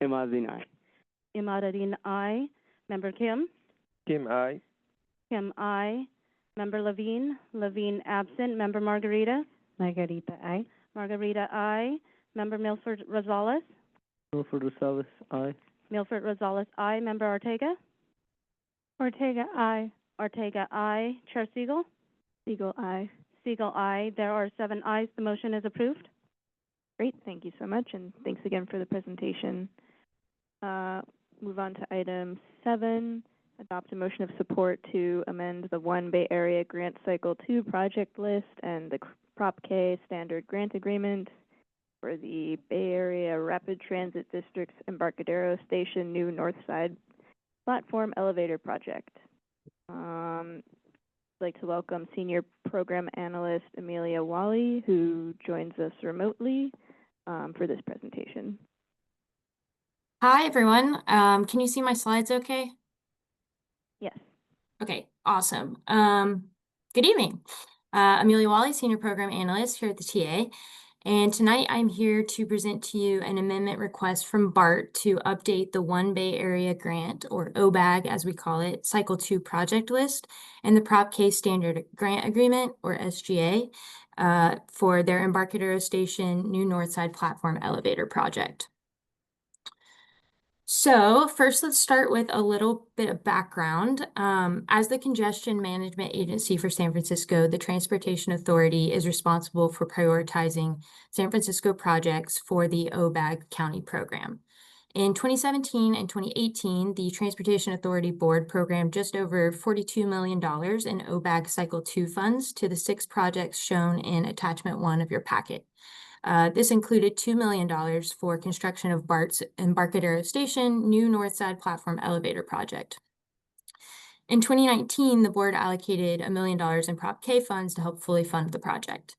Imadin, aye. Imadin, aye. Member Kim. Kim, aye. Kim, aye. Member Levine. Levine absent. Member Margarita. Margarita, aye. Margarita, aye. Member Milford Rosales. Milford Rosales, aye. Milford Rosales, aye. Member Ortega? Ortega, aye. Ortega, aye. Chair Siegel? Siegel, aye. Siegel, aye. There are 7 ayes. The motion is approved. Great, thank you so much, and thanks again for the presentation. Move on to item 7, adopt a motion of support to amend the One Bay Area Grant Cycle 2 project list and the Prop K standard grant agreement for the Bay Area Rapid Transit District's Embarcadero Station New North Side Platform Elevator Project. I'd like to welcome Senior Program Analyst Amelia Wally, who joins us remotely for this presentation. Hi, everyone. Can you see my slides okay? Yes. Okay, awesome. Good evening. Amelia Wally, Senior Program Analyst here at the TA. And tonight I'm here to present to you an amendment request from BART to update the One Bay Area Grant, or OBAG as we call it, Cycle 2 project list and the Prop K Standard Grant Agreement, or SGA, for their Embarcadero Station New Northside Platform Elevator Project. So first, let's start with a little bit of background. As the Congestion Management Agency for San Francisco, the Transportation Authority is responsible for prioritizing San Francisco projects for the OBAG County program. In 2017 and 2018, the Transportation Authority Board programmed just over $42 million in OBAG Cycle 2 funds to the 6 projects shown in Attachment 1 of your packet. This included $2 million for construction of BART's Embarcadero Station New Northside Platform Elevator Project. In 2019, the board allocated $1 million in Prop K funds to help fully fund the project.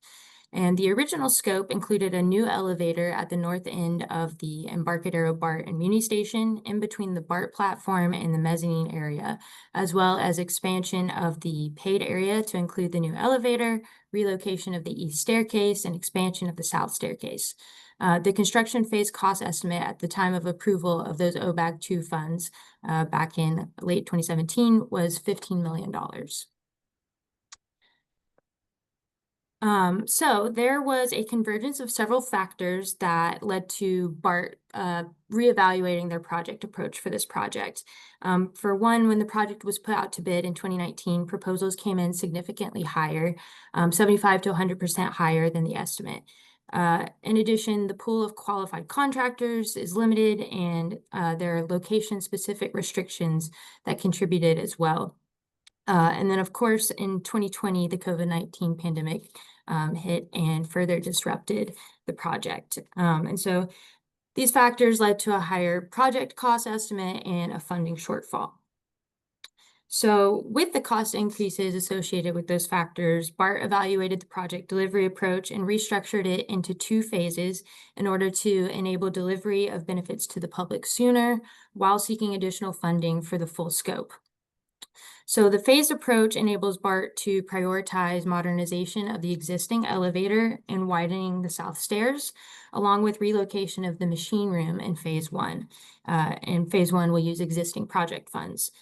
And the original scope included a new elevator at the north end of the Embarcadero BART and Muni Station in between the BART platform and the mezzanine area, as well as expansion of the paid area to include the new elevator, relocation of the east staircase, and expansion of the south staircase. The construction phase cost estimate at the time of approval of those OBAG 2 funds back in late 2017 was $15 million. So there was a convergence of several factors that led to BART reevaluating their project approach for this project. For one, when the project was put out to bid in 2019, proposals came in significantly higher, 75 to 100% higher than the estimate. In addition, the pool of qualified contractors is limited, and there are location-specific restrictions that contributed as well. And then, of course, in 2020, the COVID-19 pandemic hit and further disrupted the project. And so these factors led to a higher project cost estimate and a funding shortfall. So with the cost increases associated with those factors, BART evaluated the project delivery approach and restructured it into 2 phases in order to enable delivery of benefits to the public sooner while seeking additional funding for the full scope. So the phased approach enables BART to prioritize modernization of the existing elevator and widening the south stairs, along with relocation of the machine room in phase 1. And phase 1 will use existing project funds,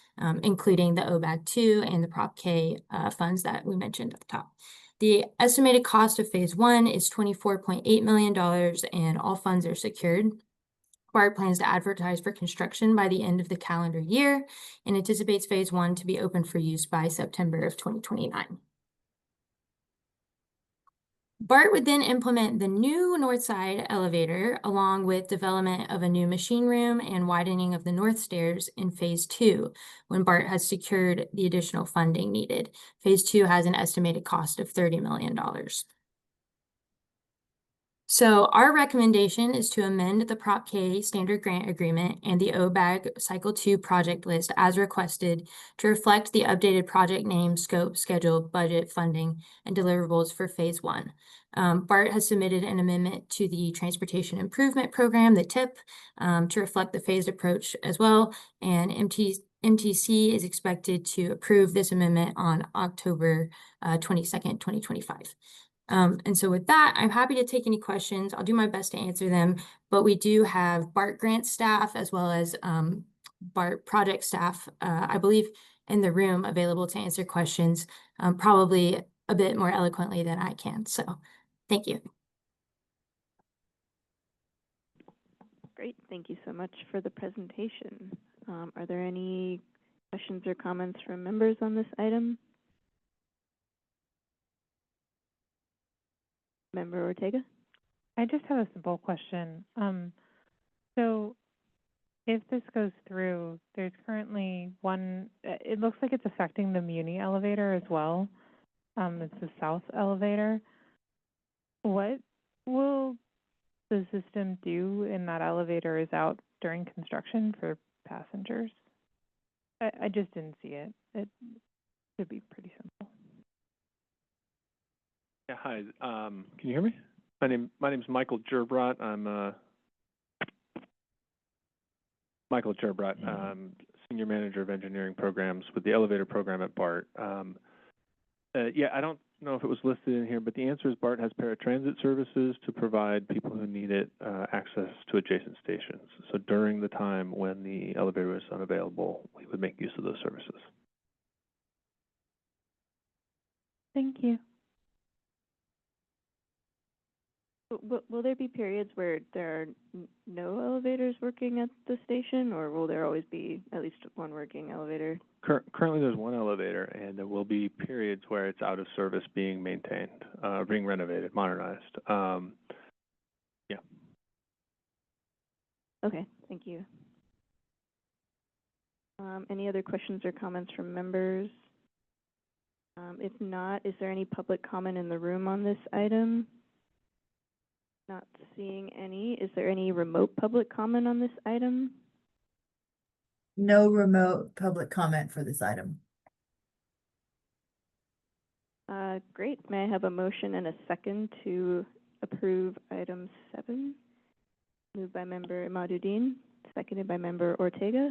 including the OBAG 2 and the Prop K funds that we mentioned at the top. The estimated cost of phase 1 is $24.8 million, and all funds are secured. BART plans to advertise for construction by the end of the calendar year and anticipates phase 1 to be open for use by September of 2029. BART would then implement the new north side elevator along with development of a new machine room and widening of the north stairs in phase 2 when BART has secured the additional funding needed. Phase 2 has an estimated cost of $30 million. So our recommendation is to amend the Prop K Standard Grant Agreement and the OBAG Cycle 2 project list as requested to reflect the updated project name, scope, schedule, budget, funding, and deliverables for Phase 1. BART has submitted an amendment to the Transportation Improvement Program, the TIP, to reflect the phased approach as well, and MTC is expected to approve this amendment on October 22nd, 2025. And so with that, I'm happy to take any questions. I'll do my best to answer them, but we do have BART grant staff as well as BART project staff, I believe, in the room available to answer questions, probably a bit more eloquently than I can. So thank you. Great, thank you so much for the presentation. Are there any questions or comments from members on this item? Member Ortega? I just have a simple question. So if this goes through, there's currently one, it looks like it's affecting the Muni elevator as well. It's the south elevator. What will the system do in that elevator is out during construction for passengers? I just didn't see it. It should be pretty simple. Yeah, hi. Can you hear me? My name's Michael Gerbrot. I'm Michael Gerbrot, Senior Manager of Engineering Programs with the elevator program at BART. Yeah, I don't know if it was listed in here, but the answer is BART has paratransit services to provide people who need it access to adjacent stations. So during the time when the elevator is unavailable, we would make use of those services. Thank you. Will there be periods where there are no elevators working at the station, or will there always be at least one working elevator? Currently, there's one elevator, and there will be periods where it's out of service, being maintained, being renovated, modernized. Yeah. Okay, thank you. Any other questions or comments from members? If not, is there any public comment in the room on this item? Not seeing any. Is there any remote public comment on this item? No remote public comment for this item. Great. May I have a motion and a second to approve item 7? Moved by member Imaduddin, seconded by member Ortega.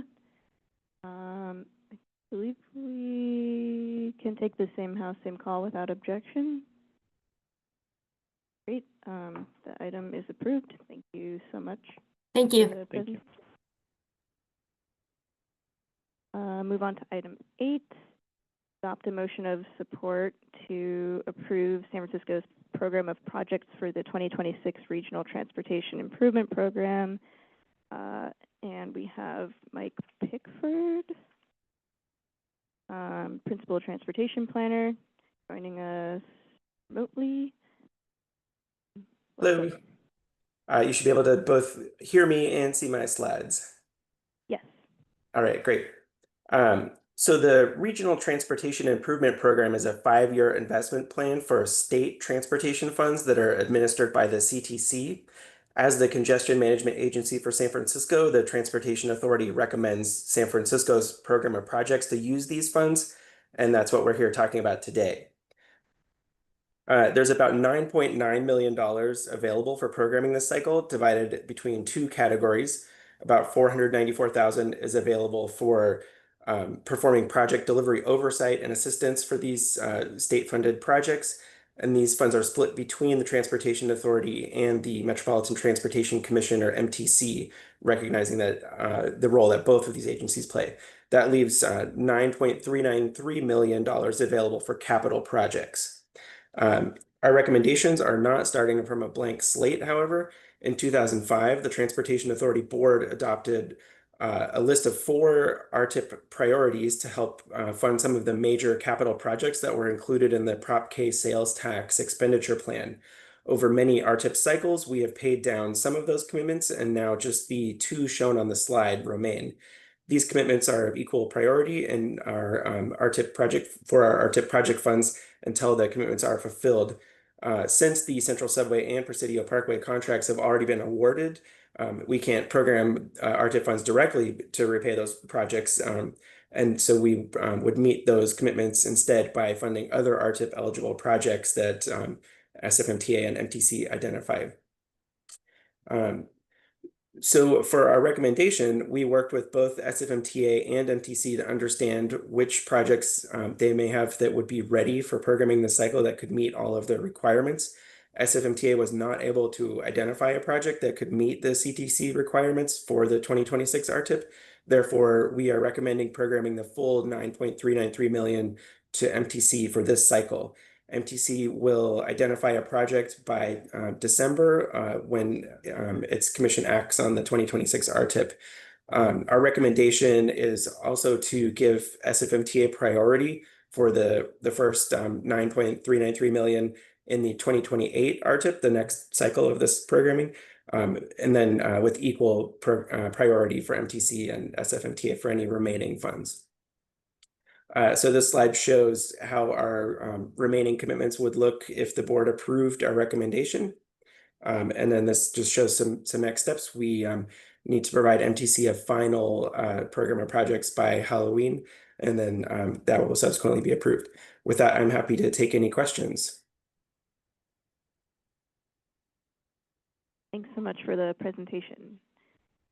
I believe we can take the same house, same call without objection. Great. The item is approved. Thank you so much. Thank you. Thank you. Move on to item 8. Adopt a motion of support to approve San Francisco's program of projects for the 2026 Regional Transportation Improvement Program. And we have Mike Pickford, Principal Transportation Planner, joining us remotely. Hello. You should be able to both hear me and see my slides. Yes. All right, great. So the Regional Transportation Improvement Program is a 5-year investment plan for state transportation funds that are administered by the CTC. As the congestion management agency for San Francisco, the Transportation Authority recommends San Francisco's program of projects to use these funds, and that's what we're here talking about today. There's about $9.9 million available for programming this cycle, divided between 2 categories. About $494,000 is available for performing project delivery oversight and assistance for these state-funded projects. And these funds are split between the Transportation Authority and the Metropolitan Transportation Commission, or MTC, recognizing that the role that both of these agencies play. That leaves $9.393 million available for capital projects. Our recommendations are not starting from a blank slate, however. In 2005, the Transportation Authority Board adopted a list of 4 RTIP priorities to help fund some of the major capital projects that were included in the Prop K sales tax expenditure plan. Over many RTIP cycles, we have paid down some of those commitments, and now just the 2 shown on the slide remain. These commitments are of equal priority in our RTIP project funds until the commitments are fulfilled. Since the Central Subway and Presidio Parkway contracts have already been awarded, we can't program RTIP funds directly to repay those projects, and so we would meet those commitments instead by funding other RTIP eligible projects that SFMTA and MTC identify. So for our recommendation, we worked with both SFMTA and MTC to understand which projects they may have that would be ready for programming the cycle that could meet all of the requirements. SFMTA was not able to identify a project that could meet the CTC requirements for the 2026 RTIP. Therefore, we are recommending programming the full $9.393 million to MTC for this cycle. MTC will identify a project by December when its commission acts on the 2026 RTIP. Our recommendation is also to give SFMTA priority for the first 9.393 million in the 2028 RTIP, the next cycle of this programming, and then with equal priority for MTC and SFMTA for any remaining funds. So this slide shows how our remaining commitments would look if the board approved our recommendation. And then this just shows some next steps. We need to provide MTC a final program of projects by Halloween, and then that will subsequently be approved. With that, I'm happy to take any questions. Thanks so much for the presentation.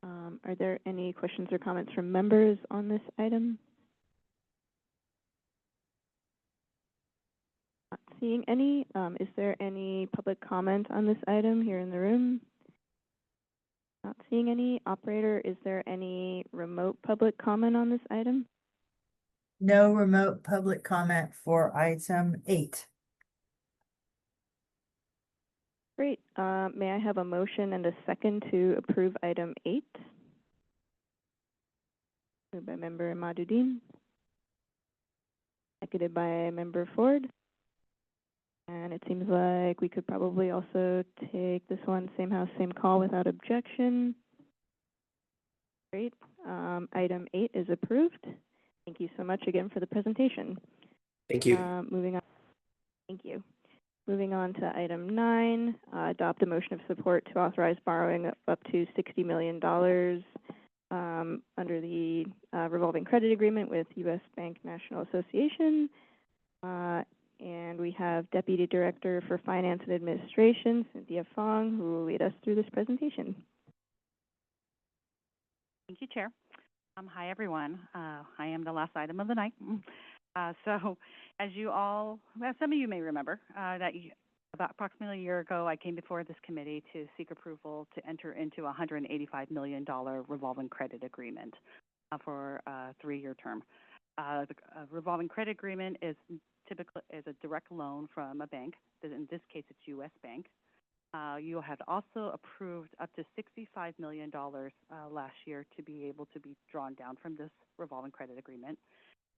Are there any questions or comments from members on this item? Not seeing any. Is there any public comment on this item here in the room? Not seeing any. Operator, is there any remote public comment on this item? No remote public comment for item 8. Great. May I have a motion and a second to approve item 8? Moved by Member Maduddin. Seconded by Member Ford. And it seems like we could probably also take this one, same house, same call, without objection. Great. Item 8 is approved. Thank you so much again for the presentation. Thank you. Moving on. Thank you. Moving on to item 9, adopt a motion of support to authorize borrowing up to $60 million under the revolving credit agreement with U.S. Bank National Association. And we have Deputy Director for Finance and Administration, Cynthia Fong, who will lead us through this presentation. Thank you, Chair. Hi, everyone. I am the last item of the night. So, as some of you may remember, about approximately a year ago, I came before this committee to seek approval to enter into a $185 million revolving credit agreement for a 3-year term. The revolving credit agreement is typically a direct loan from a bank. In this case, it's U.S. Bank. You had also approved up to $65 million last year to be able to be drawn down from this revolving credit agreement.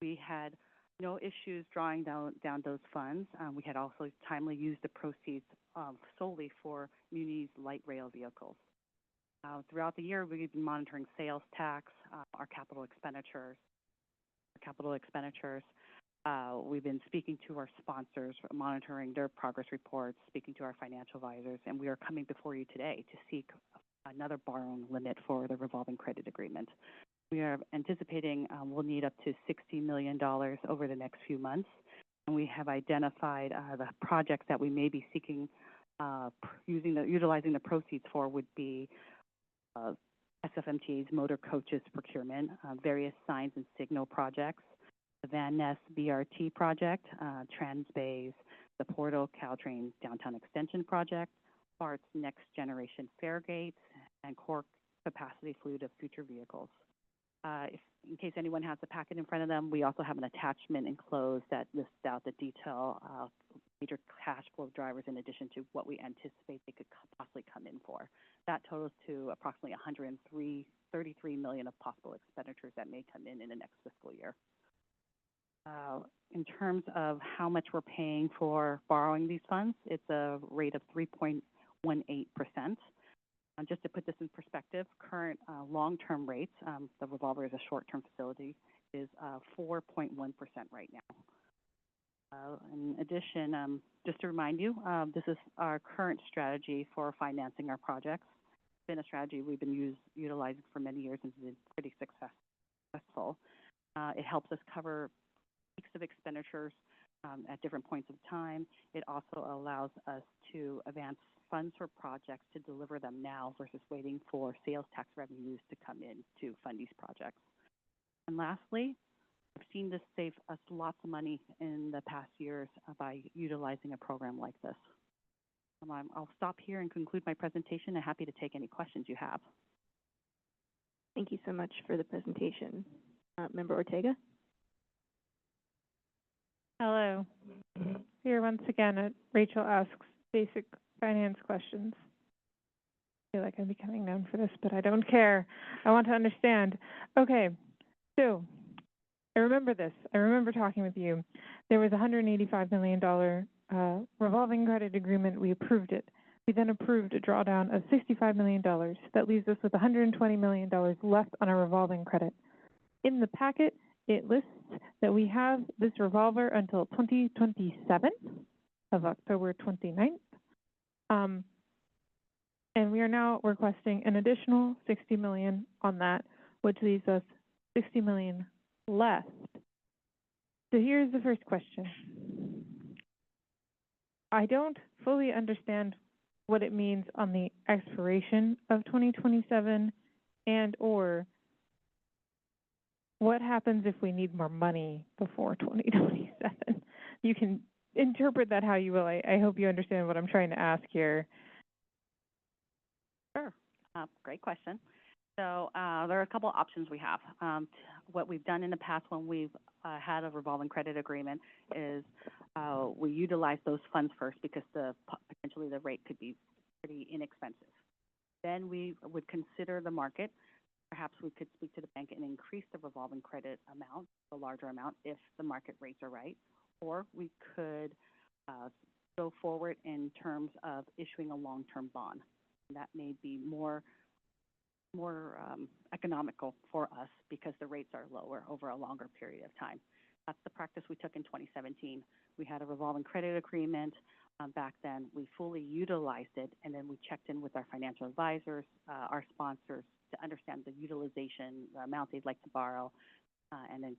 We had no issues drawing down those funds. We had also timely used the proceeds solely for Muni's light rail vehicles. Throughout the year, we've been monitoring sales tax, our capital expenditures. We've been speaking to our sponsors, monitoring their progress reports, speaking to our financial advisors, and we are coming before you today to seek another borrowing limit for the revolving credit agreement. We are anticipating we'll need up to $60 million over the next few months, and we have identified the projects that we may be seeking utilizing the proceeds for would be SFMTA's motor coaches procurement, various signs and signal projects, the Van Ness BRT project, Transbays, the Portal Caltrain Downtown Extension project, BART's Next Generation Fairgates, and core capacity fleet of future vehicles. In case anyone has the packet in front of them, we also have an attachment enclosed that lists out the detail of major cash flow drivers in addition to what we anticipate they could possibly come in for. That totals to approximately $33 million of possible expenditures that may come in the next fiscal year. In terms of how much we're paying for borrowing these funds, it's a rate of 3.18%. Just to put this in perspective, current long-term rates, the revolver is a short-term facility, is 4.1% right now. In addition, just to remind you, this is our current strategy for financing our projects. It's been a strategy we've been utilizing for many years and has been pretty successful. It helps us cover peaks of expenditures at different points of time. It also allows us to advance funds for projects to deliver them now versus waiting for sales tax revenues to come in to fund these projects. And lastly, I've seen this save us lots of money in the past years by utilizing a program like this. I'll stop here and conclude my presentation. I'm happy to take any questions you have. Thank you so much for the presentation. Member Ortega? Hello. here once again. Rachel asks basic finance questions. I feel like I'm becoming known for this, but I don't care. I want to understand. Okay, so I remember this. I remember talking with you. There was a $185 million revolving credit agreement. We approved it. We then approved a drawdown of $65 million. That leaves us with $120 million left on our revolving credit. In the packet, it lists that we have this revolver until 2027 of October 29th. And we are now requesting an additional $60 million on that, which leaves us $60 million left. So here's the first question. I don't fully understand what it means on the expiration of 2027 and or what happens if we need more money before 2027. You can interpret that how you will. I hope you understand what I'm trying to ask here. Sure. Great question. So there are a couple options we have. What we've done in the past when we've had a revolving credit agreement is we utilize those funds first because potentially the rate could be pretty inexpensive. Then we would consider the market. Perhaps we could speak to the bank and increase the revolving credit amount, a larger amount, if the market rates are right. Or we could go forward in terms of issuing a long-term bond. And that may be more economical for us because the rates are lower over a longer period of time. That's the practice we took in 2017. We had a revolving credit agreement back then. We fully utilized it, and then we checked in with our financial advisors, our sponsors, to understand the utilization, the amount they'd like to borrow, and then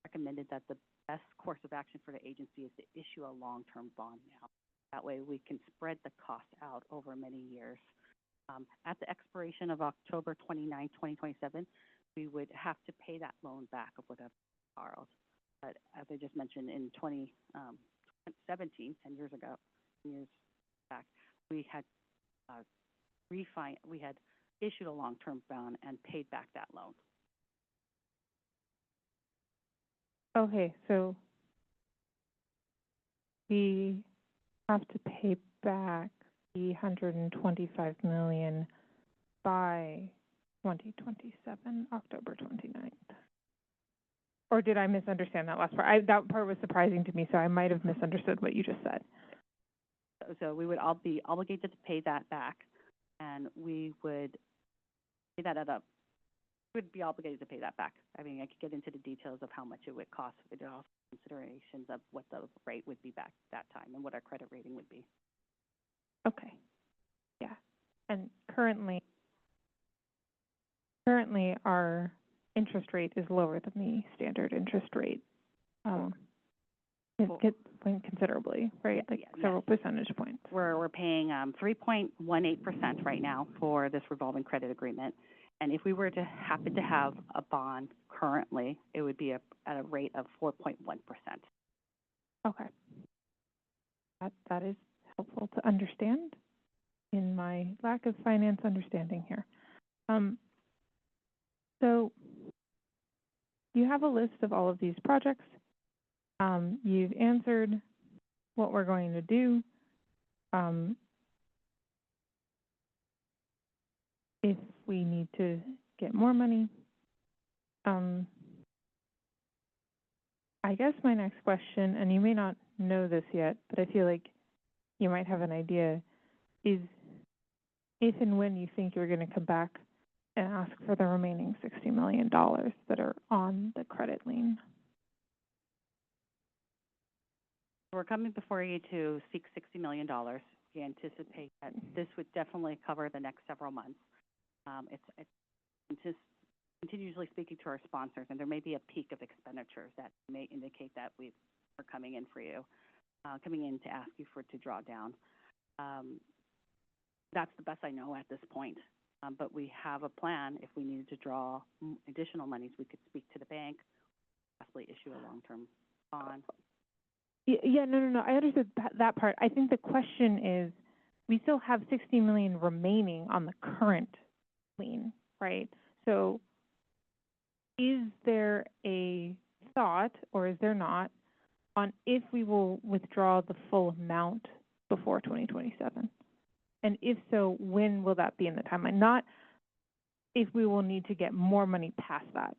recommended that the best course of action for the agency is to issue a long-term bond now. That way we can spread the cost out over many years. At the expiration of October 29, 2027, we would have to pay that loan back of whatever we borrowed. But as I just mentioned, in 2017, 10 years back, we had we had issued a long-term bond and paid back that loan. Okay, so we have to pay back the $125 million by 2027, October 29th. Or did I misunderstand that last part? That part was surprising to me, so I might have misunderstood what you just said. So we would all be obligated to pay that back, and we would pay that would be obligated to pay that back. I mean, I could get into the details of how much it would cost, but there are also considerations of what the rate would be back that time and what our credit rating would be. Okay. Yeah. And currently our interest rate is lower than the standard interest rate. Considerably, right? Like several percentage points. We're paying 3.18% right now for this revolving credit agreement. And if we were to happen to have a bond currently, it would be at a rate of 4.1%. Okay. That is helpful to understand in my lack of finance understanding here. So you have a list of all of these projects. You've answered what we're going to do. If we need to get more money, I guess my next question, and you may not know this yet, but I feel like you might have an idea, is if and when you think you're going to come back and ask for the remaining $60 million that are on the credit lien. We're coming before you to seek $60 million. We anticipate that this would definitely cover the next several months. It's just continuously speaking to our sponsors, and there may be a peak of expenditures that may indicate that we're coming in for you, coming in to ask you to draw down. That's the best I know at this point. But we have a plan. If we needed to draw additional monies, we could speak to the bank, possibly issue a long-term bond. No. I understood that part. I think the question is, we still have $60 million remaining on the current lien, right? So is there a thought, or is there not, on if we will withdraw the full amount before 2027? And if so, when will that be in the timeline? Not if we will need to get more money past that.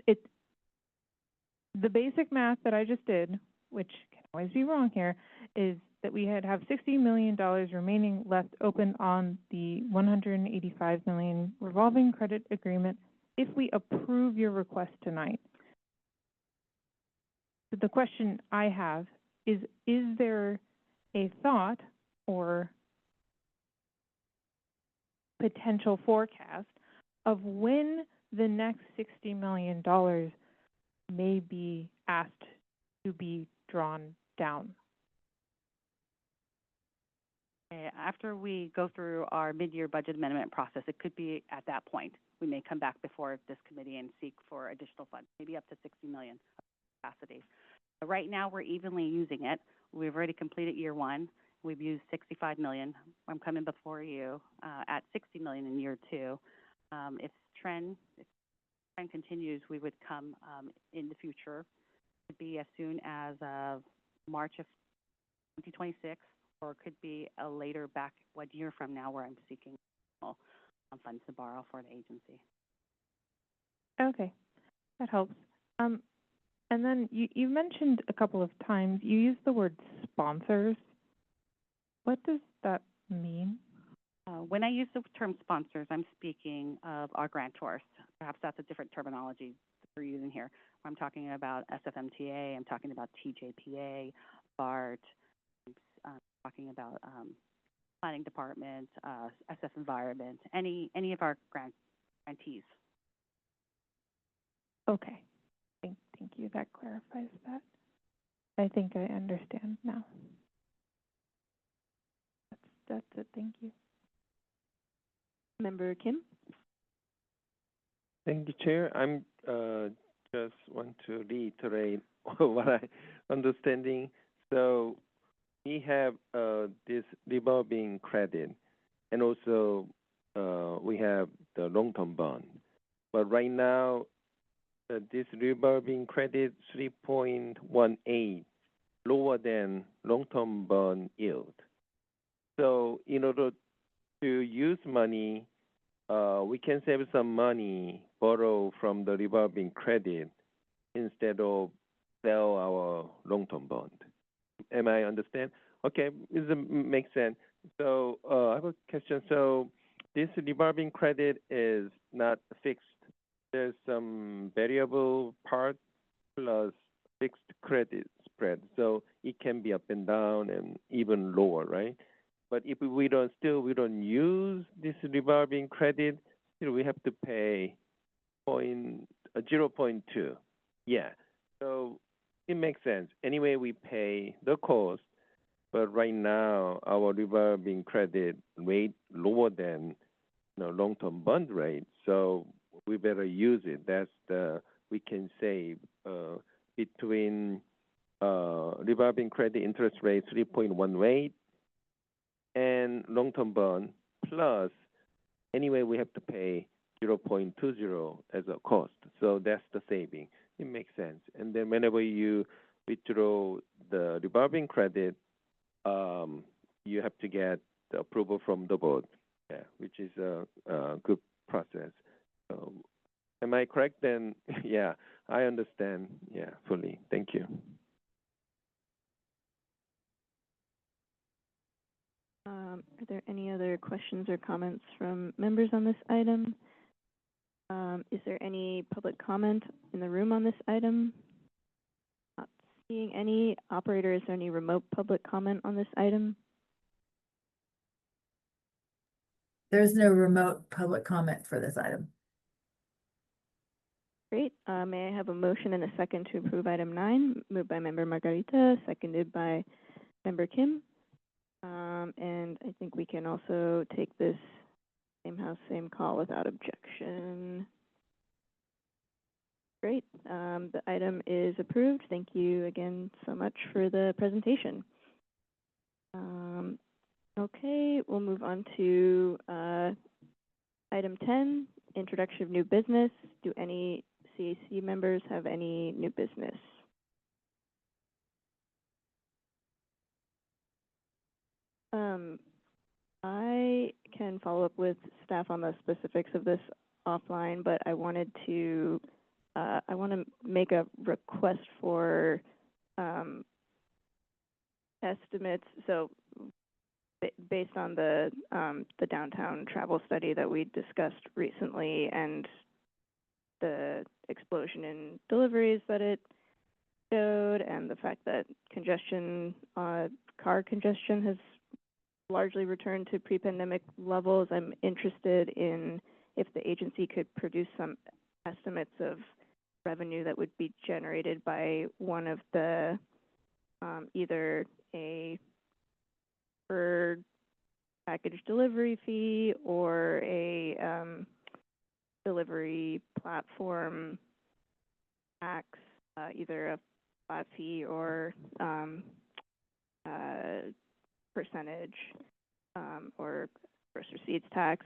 The basic math that I just did, which can always be wrong here, is that we have $60 million remaining left open on the $185 million revolving credit agreement if we approve your request tonight. So the question I have is there a thought or potential forecast of when the next $60 million may be asked to be drawn down? After we go through our mid-year budget amendment process, it could be at that point. We may come back before this committee and seek for additional funds, maybe up to $60 million capacity. But right now, we're evenly using it. We've already completed year one. We've used $65 million. I'm coming before you at $60 million in year two. If trend continues, we would come in the future. It could be as soon as March of 2026, or it could be a later back 1 year from now where I'm seeking funds to borrow for the agency. Okay, that helps. And then you mentioned a couple of times, you used the word sponsors. What does that mean? When I use the term sponsors, I'm speaking of our grantors. Perhaps that's a different terminology that we're using here. I'm talking about SFMTA, I'm talking about TJPA, BART, talking about planning department, SF Environment, any of our grantees. Okay, thank you. That clarifies that. I think I understand now. That's it. Thank you. Member Kim? Thank you, Chair. I'm just want to reiterate what I understanding. So we have this revolving credit, and also we have the long-term bond. But right now, this revolving credit 3.18, lower than long-term bond yield. So in order to use money, we can save some money, borrow from the revolving credit instead of sell our long-term bond. Am I understand? Okay, it makes sense. So I have a question. So this revolving credit is not fixed. There's some variable part plus fixed credit spread. So it can be up and down and even lower, right? But if we don't use this revolving credit, still we have to pay 0.2. Yeah. So it makes sense. Anyway, we pay the cost, but right now our revolving credit rate lower than long-term bond rate. So we better use it. That's we can save between revolving credit interest rate 3.18 and long-term bond plus anyway we have to pay 0.20 as a cost. So that's the saving. It makes sense. And then whenever you withdraw the revolving credit, you have to get the approval from the board, yeah, which is a good process. Am I correct then? Yeah, I understand. Yeah, fully. Thank you. Are there any other questions or comments from members on this item? Is there any public comment in the room on this item? Not seeing any. Operator, is there any remote public comment on this item? There's no remote public comment for this item. Great. May I have a motion and a second to approve item 9, moved by member Margarita, seconded by member Kim. And I think we can also take this same house, same call without objection. Great. The item is approved. Thank you again so much for the presentation. Okay, we'll move on to item 10, introduction of new business. Do any CAC members have any new business? I can follow up with staff on the specifics of this offline, but I wanted to, I want to make a request for estimates. So based on the downtown travel study that we discussed recently and the explosion in deliveries that it showed, and the fact that congestion, car congestion has largely returned to pre-pandemic levels, I'm interested in if the agency could produce some estimates of revenue that would be generated by one of the either a per package delivery fee or a delivery platform tax, either a flat fee or percentage or gross receipts tax.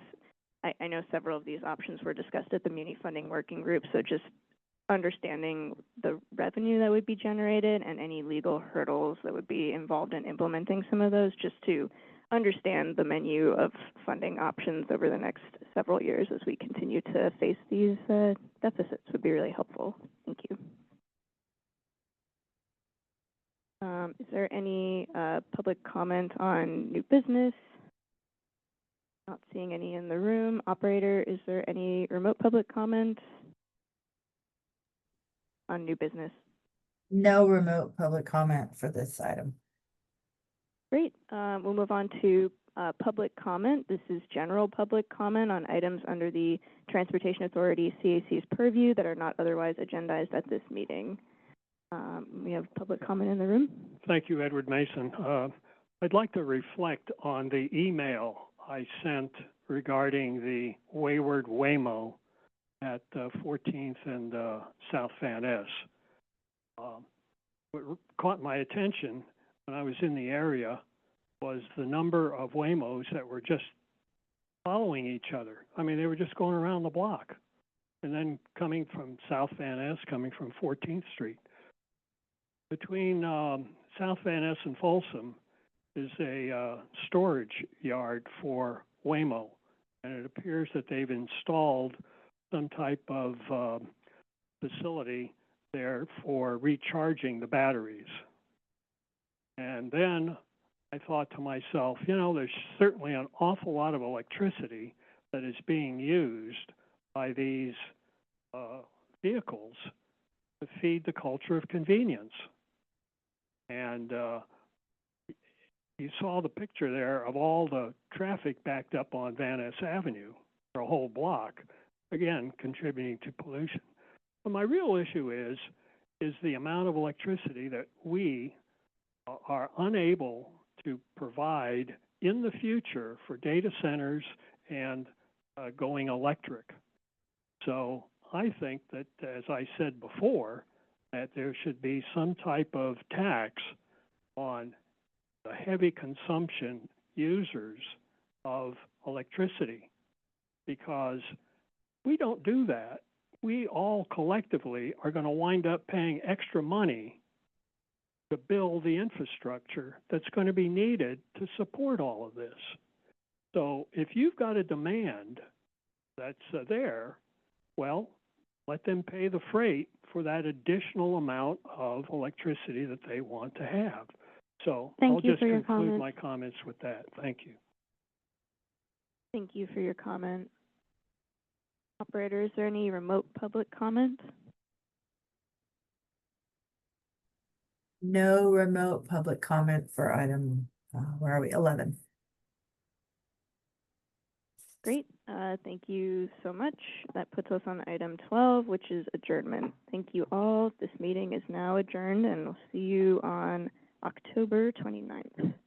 I know several of these options were discussed at the Muni Funding Working Group, so just understanding the revenue that would be generated and any legal hurdles that would be involved in implementing some of those, just to understand the menu of funding options over the next several years as we continue to face these deficits would be really helpful. Thank you. Is there any public comment on new business? Not seeing any in the room. Operator, is there any remote public comment on new business? No remote public comment for this item. Great. We'll move on to public comment. This is general public comment on items under the Transportation Authority CAC's purview that are not otherwise agendized at this meeting. We have public comment in the room. Thank you, Edward Mason. I'd like to reflect on the email I sent regarding the wayward Waymo at 14th and South Van Ness. What caught my attention when I was in the area was the number of Waymos that were just following each other. I mean, they were just going around the block and then coming from South Van Ness, coming from 14th Street. Between South Van Ness and Folsom is a storage yard for Waymo, and it appears that they've installed some type of facility there for recharging the batteries. And then I thought to myself, you know, there's certainly an awful lot of electricity that is being used by these vehicles to feed the culture of convenience. And you saw the picture there of all the traffic backed up on Van Ness Avenue for a whole block, again, contributing to pollution. But my real issue is the amount of electricity that we are unable to provide in the future for data centers and going electric. So I think that, as I said before, that there should be some type of tax on the heavy consumption users of electricity, because we don't do that. We all collectively are going to wind up paying extra money to build the infrastructure that's going to be needed to support all of this. So if you've got a demand that's there, well, let them pay the freight for that additional amount of electricity that they want to have. So I'll just conclude my comments with that. Thank you. Thank you for your comment. Operator, is there any remote public comment? No remote public comment for item, where are we, 11. Great. Thank you so much. That puts us on item 12, which is adjournment. Thank you all. This meeting is now adjourned, and we'll see you on October 29th.